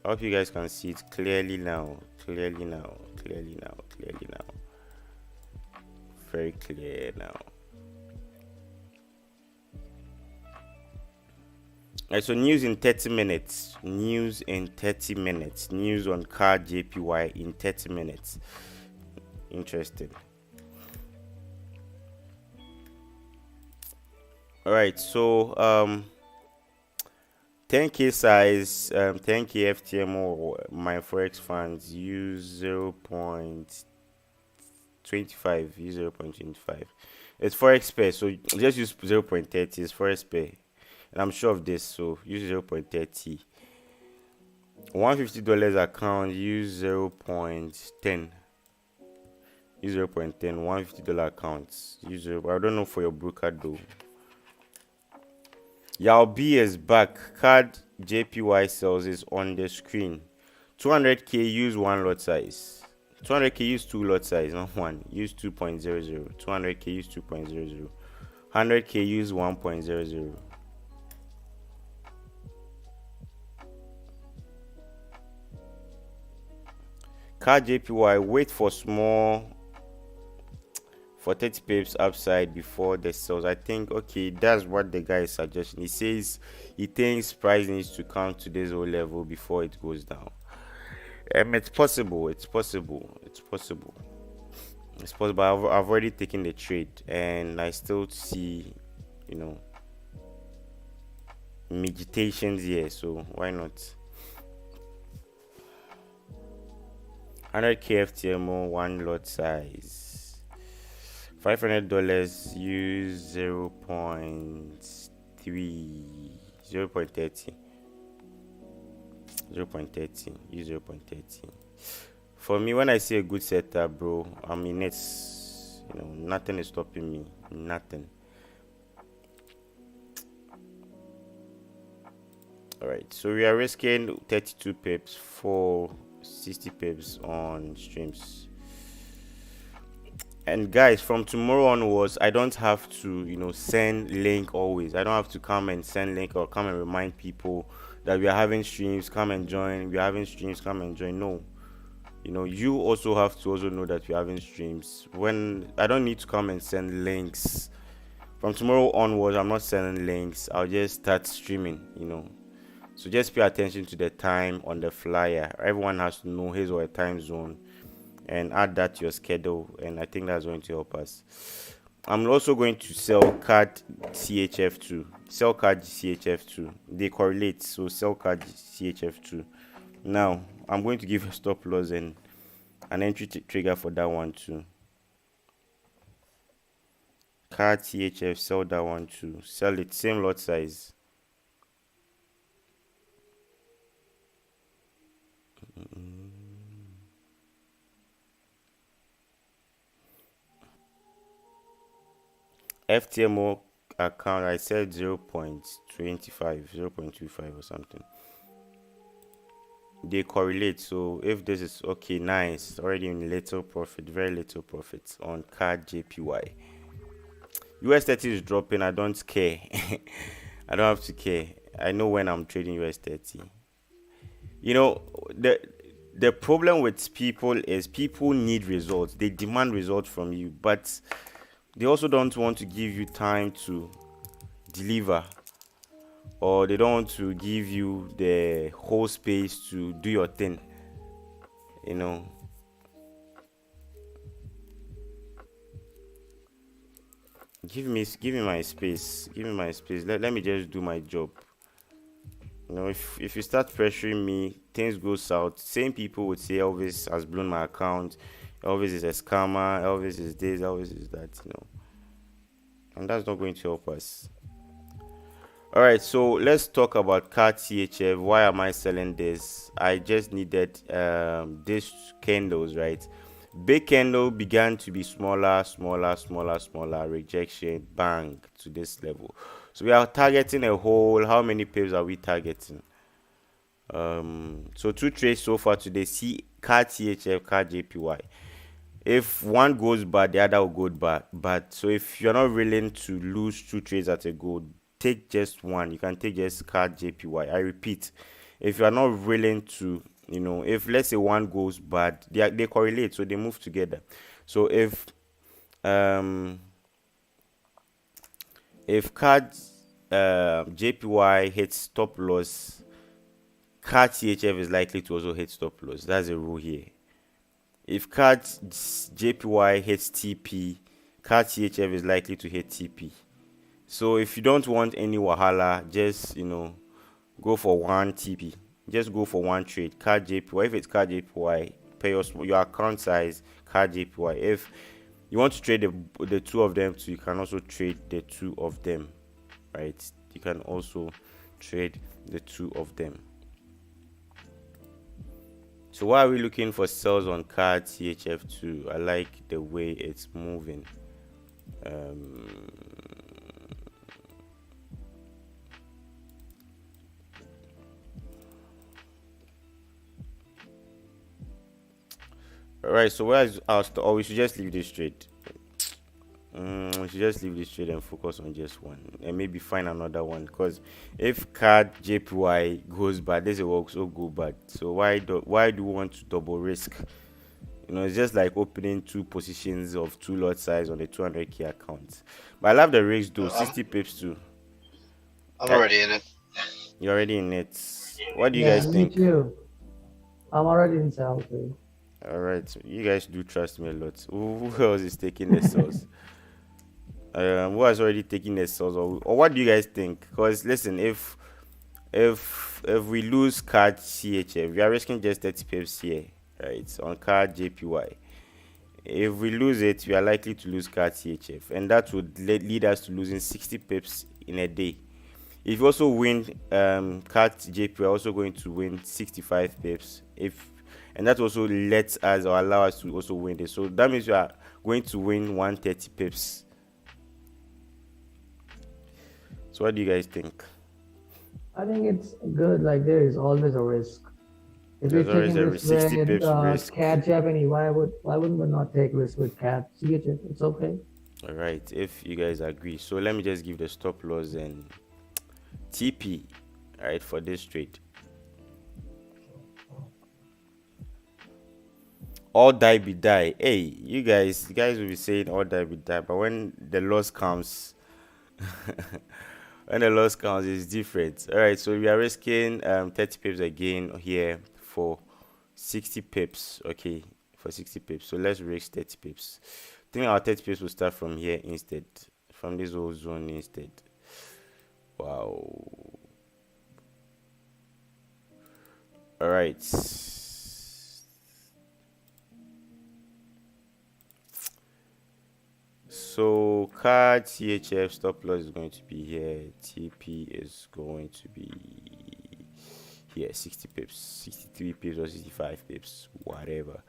I hope you guys can see it clearly now. Clearly now. Clearly now. Clearly now. Very clear now. Right, so news in 30 minutes. News in 30 minutes. News on CADJPY in 30 minutes. Interesting. All right, so 10K size, 10K FTMO, my Forex funds use 0.25. Use 0.25. It's Forex pair, so just use 0.30. It's Forex pair. And I'm sure of this, so use 0.30. $150 account, use 0.10. Use 0.10. $150 accounts, use 0. I don't know for your broker though. YAOB is back. CADJPY sales is on the screen. 200K, use one lot size. 200K, use two lot size, not one. Use 2.00. 200K, use 2.00. 100K, use 1.00. CADJPY, wait for small, for 30 pips upside before the sales. I think, okay, that's what the guy is suggesting. He says he thinks price needs to come to this whole level before it goes down. It's possible. It's possible. It's possible. It's possible. I've already taken the trade, and I still see, you know, meditations here. So why not? 100K FTMO, one lot size. $500, use 0.3, 0.30. 0.30, use 0.30. For me, when I see a good setup, bro, I mean, it's, you know, nothing is stopping me. Nothing. All right, so we are risking 32 pips for 60 pips on streams. And guys, from tomorrow onwards, I don't have to, you know, send link always. I don't have to come and send link or come and remind people that we are having streams, come and join. We are having streams, come and join. No, you know, you also have to also know that we're having streams. When I don't need to come and send links. From tomorrow onwards, I'm not sending links. I'll just start streaming, you know. So just pay attention to the time on the flyer. Everyone has to know his or her time zone and add that to your schedule, and I think that's going to help us. I'm also going to sell CAD CHF2. Sell CAD CHF2. They correlate, so sell CAD CHF2. Now I'm going to give a stop loss and an entry trigger for that one too. CAD CHF, sell that one too. Sell it, same lot size. FTMO account, I said 0.25, 0.25 or something. They correlate, so if this is okay, nice, already in little profit, very little profit on CADJPY. US30 is dropping, I don't care. I don't have to care. I know when I'm trading US30. You know, the problem with people is people need results. They demand results from you, but they also don't want to give you time to deliver, or they don't want to give you the whole space to do your thing. You know, give me my space. Give me my space. Let me just do my job. You know, if you start pressuring me, things go south. Same people would say Elvis has blown my account, Elvis is a scammer, Elvis is this, Elvis is that, you know. And that's not going to help us. Alright, so let's talk about CAD CHF. Why am I selling this? I just needed these candles, right? Big candle began to be smaller, rejection, bang, to this level. So we are targeting a whole. How many pips are we targeting? So 2 trades so far today. See CAD CHF, CADJPY. If one goes bad, the other will go bad. So if you're not willing to lose 2 trades at a go, take just one. You can take just CADJPY. I repeat, if you are not willing to, you know, if let's say one goes bad, they correlate, so they move together. So if CAD JPY hits stop loss, CAD CHF is likely to also hit stop loss. That's a rule here. If CAD JPY hits TP, CAD CHF is likely to hit TP. So if you don't want any wahala, just, you know, go for one TP. Just go for one trade. CADJPY. If it's CADJPY, pay your account size CADJPY. If you want to trade the two of them too, you can also trade the two of them, right? You can also trade the two of them. So why are we looking for sells on CAD CHF2? I like the way it's moving. Alright, so we should just leave this trade. We should just leave this trade and focus on just one, and maybe find another one. Because if CAD JPY goes bad, this will also go bad. So why do we want to double risk? You know, it's just like opening 2 positions of 2 lot size on a 200k account. But I love the risk though. 60 pips too. I'm already in it. You're already in it. What do you guys think? Me too. I'm already in sell too. Alright, so you guys do trust me a lot. Who else is taking the sales? Who has already taken the sales, or what do you guys think? Because listen, if we lose CAD CHF, we are risking just 30 pips here, right? On CAD JPY. If we lose it, we are likely to lose CAD CHF, and that would lead us to losing 60 pips in a day. If you also win CAD JPY, we are also going to win 65 pips. And that also lets us or allow us to also win this. So that means you are going to win 130 pips. So what do you guys think? I think it's good. Like, there is always a risk. If you're taking risk with CADJPY, why wouldn't we not take risk with CAD CHF? It's okay. All right, if you guys agree. So let me just give the stop loss and TP, all right, for this trade. All die be die. Hey, you guys will be saying all die be die, but when the loss comes, when the loss comes, it's different. All right, so we are risking 30 pips again here for 60 pips. Okay, for 60 pips. So let's risk 30 pips. think our 30 pips will start from here instead, from this whole zone instead. Wow. All right. So card CHF stop loss is going to be here. TP is going to be here. 60 pips, 63 pips or 65 pips, whatever.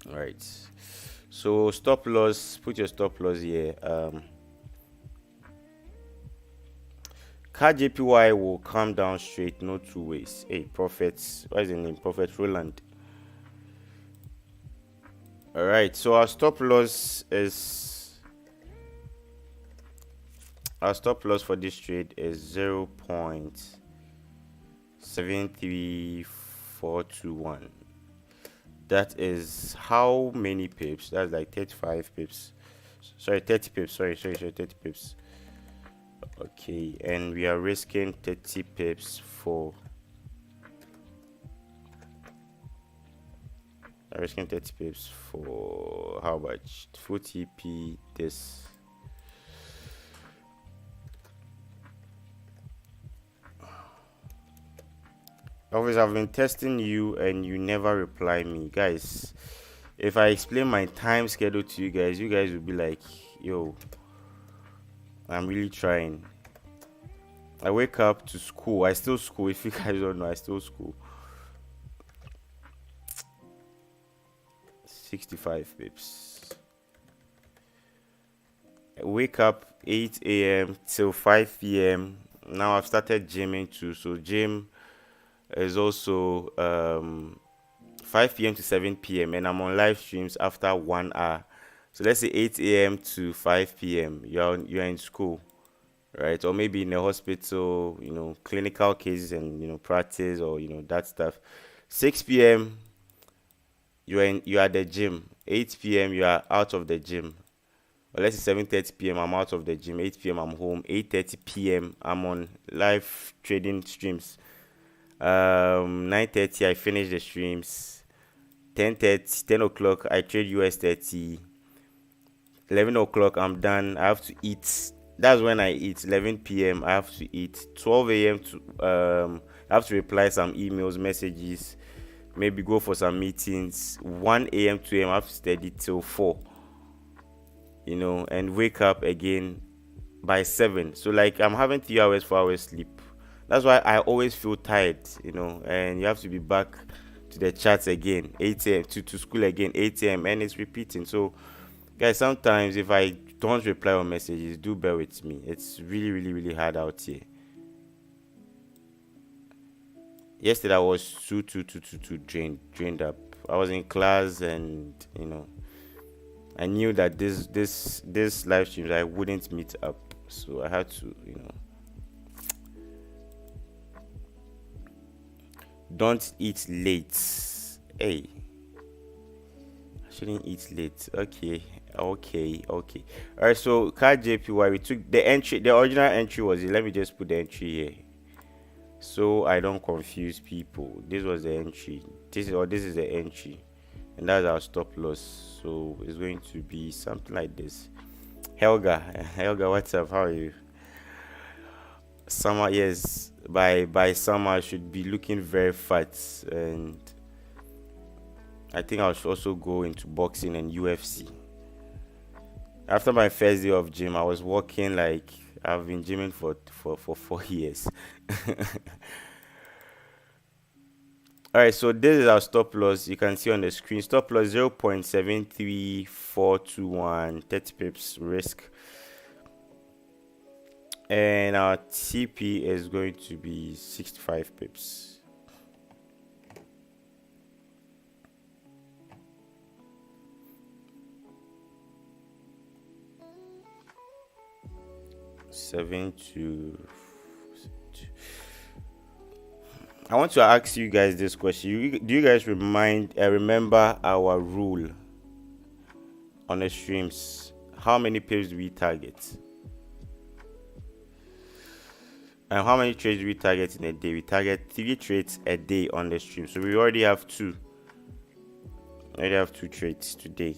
All right. So stop loss. Put your stop loss here. CADJPY will come down straight, no two ways. Hey, Prophets. What is the name? Prophet Roland. All right, so our stop loss for this trade is 0.73421. That is how many pips? That's like 35 pips. Sorry, 30 pips. Sorry, 30 pips. Okay, and we are risking 30 pips for. I'm risking 30 pips for how much? Full TP this. Obviously, I've been testing you and you never reply me, guys. If I explain my time schedule to you guys will be like, yo, I'm really trying. I wake up to school. I still school. If you guys don't know, I still school. 65 pips. I wake up 8 a.m. till 5 p.m. Now I've started gymming too. So gym is also 5 p.m. to 7 p.m. and I'm on live streams after 1 hour. So let's say 8 a.m. to 5 p.m. You're in school, right? Or maybe in a hospital, clinical cases and practice or that stuff. 6 p.m. you are at the gym. 8 p.m. you are out of the gym. Or let's say 7:30 p.m. I'm out of the gym. 8 p.m. I'm home. 8:30 p.m. I'm on live trading streams. 9:30 I finish the streams. 10 o'clock I trade US30. 11 o'clock I'm done. I have to eat. That's when I eat. 11 p.m. I have to eat. 12 a.m. to I have to reply some emails, messages, maybe go for some meetings. 1 a.m. 2 a.m. I have to study till 4. And wake up again by 7. So like I'm having 3 hours, 4 hours sleep. That's why I always feel tired, and you have to be back to the chats again, 8 a.m. to school again, 8 a.m. and it's repeating. So guys, sometimes if I don't reply on messages, do bear with me. It's really, really, really hard out here. Yesterday I was too drained up. I was in class and I knew that this live streams I wouldn't meet up, so I had to don't eat late. Hey, I shouldn't eat late. Okay. All right, so CADJPY, we took the entry. The original entry was let me just put the entry here so I don't confuse people. This was the entry. This is the entry, and that's our stop loss. So it's going to be something like this. Helga, what's up? How are you? Summer, yes. By summer I should be looking very fat, and I think I should also go into boxing and UFC. After my first day of gym, I was walking like I've been gymming for 4 years. All right, so this is our stop loss. You can see on the screen. Stop loss 0.73421, 30 pips risk. And our TP is going to be 65 pips. I want to ask you guys this question. Do you guys remember our rule on the streams? How many pips do we target? And how many trades do we target in a day? We target 3 trades a day on the stream. So we already have 2. I already have 2 trades today.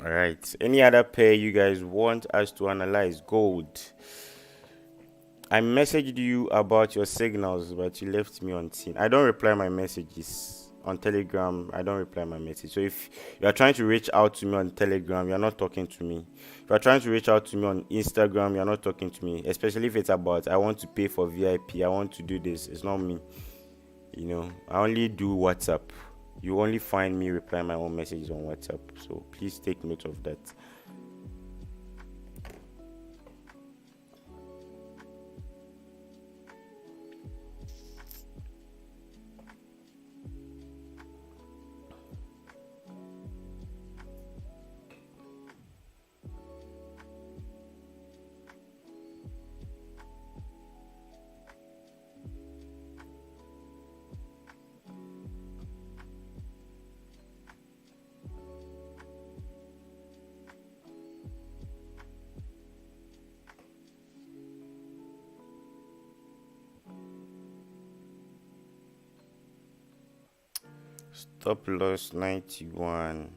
All right, any other pair you guys want us to analyze? Gold. I messaged you about your signals, but you left me on scene. I don't reply my messages on Telegram. I don't reply my message. So if you are trying to reach out to me on Telegram, you're not talking to me. If you're trying to reach out to me on Instagram, you're not talking to me. Especially if it's about, I want to pay for VIP, I want to do this. It's not me. You know, I only do WhatsApp. You only find me reply my own messages on WhatsApp. So please take note of that. Stop loss 91.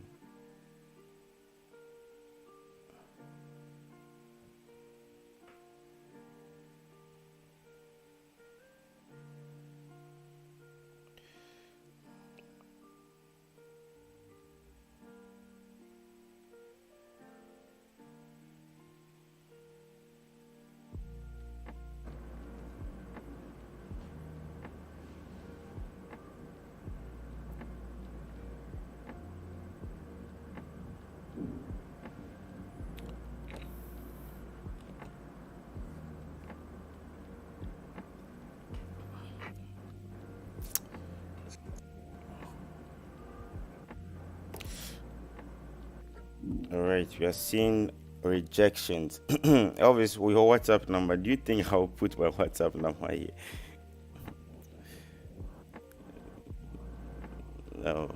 All right, we are seeing rejections. Elvis, with your WhatsApp number, do you think I'll put my WhatsApp number here? No.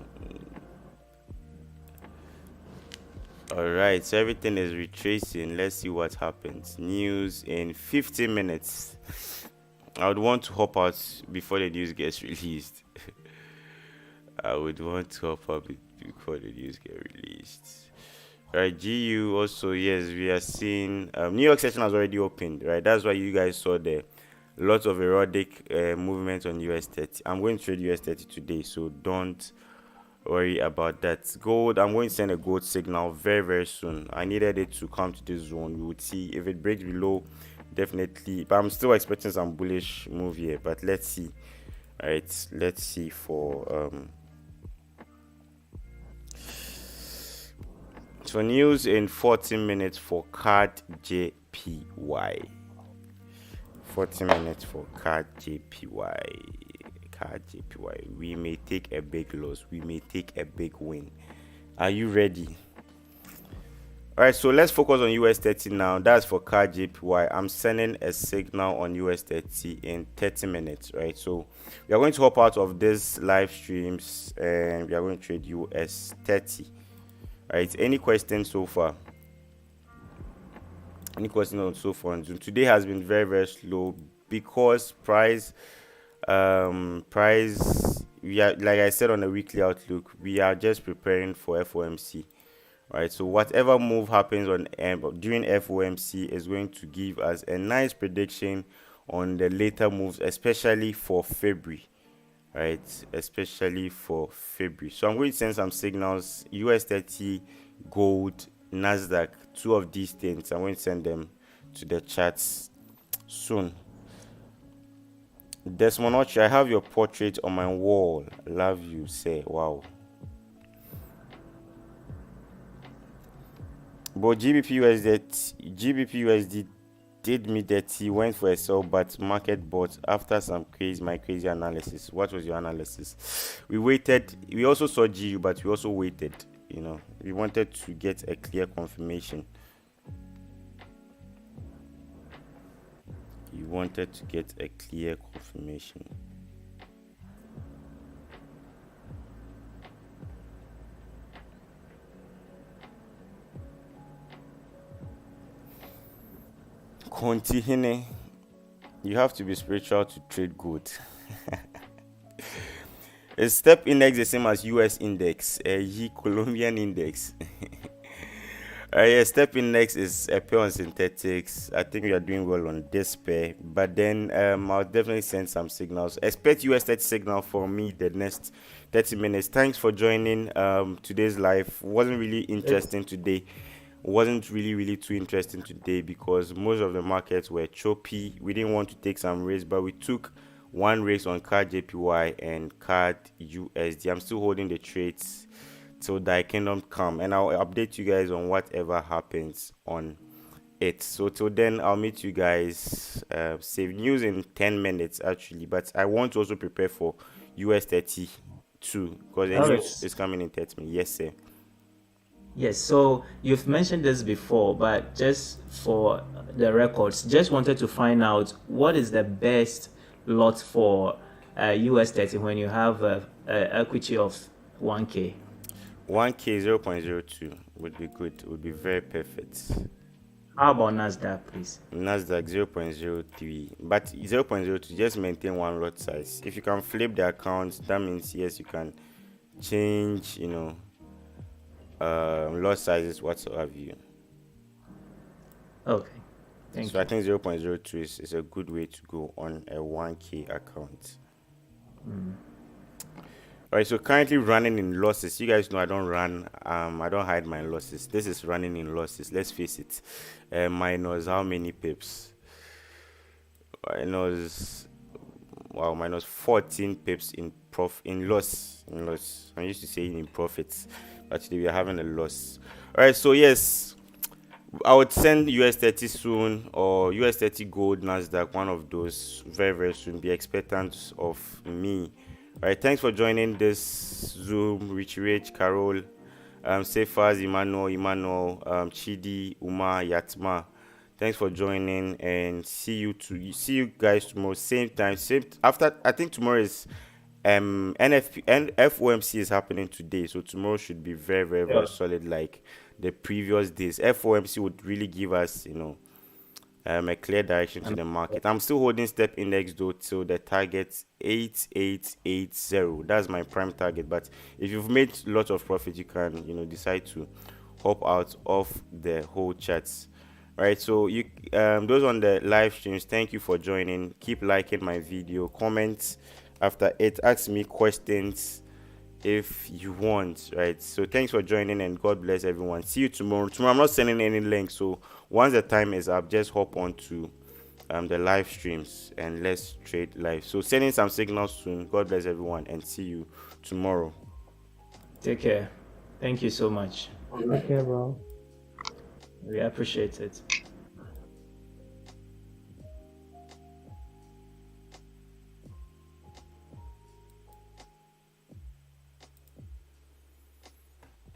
All right, so everything is retracing. Let's see what happens. News in 15 minutes. I would want to hop out before the news gets released. I would want to hop out before the news get released. Right, GU also, yes, we are seeing New York session has already opened, right? That's why you guys saw the lots of erotic movement on US30. I'm going to trade US30 today, so don't worry about that. Gold, I'm going to send a gold signal very, very soon. I needed it to come to this zone. We would see if it breaks below, definitely. But I'm still expecting some bullish move here, but let's see. All right, let's see for so news in 14 minutes for CADJPY. 40 minutes for CADJPY. CADJPY. We may take a big loss. We may take a big win. Are you ready? All right, so let's focus on US30 now. That's for CADJPY. I'm sending a signal on US30 in 30 minutes, right? So we are going to hop out of this live streams and we are going to trade US30. All right, any questions so far? Any questions on so far on Zoom? Today has been very, very slow because price, we are, like I said on the weekly outlook, we are just preparing for FOMC. Right, so whatever move happens on during FOMC is going to give us a nice prediction on the later moves, especially for February. Right, especially for February. So I'm going to send some signals. US30, gold, Nasdaq, 2 of these things. I'm going to send them to the charts soon. Desmond Ochi, I have your portrait on my wall. Love you, say. Wow. But GBPUSD did me dirty, went for a sell, but market bought after some my crazy analysis. What was your analysis? We waited. We also saw GU, but we also waited. You know, we wanted to get a clear confirmation. you wanted to get a clear confirmation. Continue. You have to be spiritual to trade good. A step index the same as US index, a Colombian index. Yeah, step index is a pair on synthetics. I think we are doing well on this pair, but then I'll definitely send some signals. Expect US30 signal for me the next 30 minutes. Thanks for joining today's live. Wasn't really interesting today. Wasn't really too interesting today because most of the markets were choppy. We didn't want to take some risks, but we took one risk on CADJPY and CADUSD. I'm still holding the trades till thy kingdom come, and I'll update you guys on whatever happens on it. So till then, I'll meet you guys. Save news in 10 minutes actually, but I want to also prepare for US30 too because the news is coming in 30 minutes. Yes, sir. Yes, so you've mentioned this before, but just for the records, just wanted to find out what is the best lot for US30 when you have a equity of 1K. 1K 0.02 would be good. Would be very perfect. How about Nasdaq, please? Nasdaq 0.03, but 0.02 just maintain one lot size. If you can flip the account, that means yes, you can change, lot sizes whatsoever. Okay, thank you. I think 0.02 is a good way to go on a 1K account. All right, so currently running in losses. You guys know I don't hide my losses. This is running in losses. Let's face it. Minus how many pips? Minus 14 pips in loss. I'm used to saying in profits. Actually, we are having a loss. All right, so yes, I would send US30 soon or US30 gold, Nasdaq, one of those very soon. Be expectant of me. All right, thanks for joining this Zoom. Rich, Carol, Sefaz, Emmanuel, Chidi, Uma, Yatma. Thanks for joining and see you guys tomorrow, same time, after. I think tomorrow is FOMC is happening today, so tomorrow should be very solid like the previous days. FOMC would really give us a clear direction to the market. I'm still holding step index though till the target 8880. That's my prime target, but if you've made lots of profit, you can decide to hop out of the whole charts. Right, so you those on the live streams, thank you for joining. Keep liking my video, comment after it, ask me questions if you want. Right, so thanks for joining and God bless everyone. See you tomorrow. I'm not sending any links, so once the time is up, just hop on to the live streams and let's trade live. So sending some signals soon. God bless everyone and see you tomorrow. Take care. Thank you so much. Take care, bro. We appreciate it.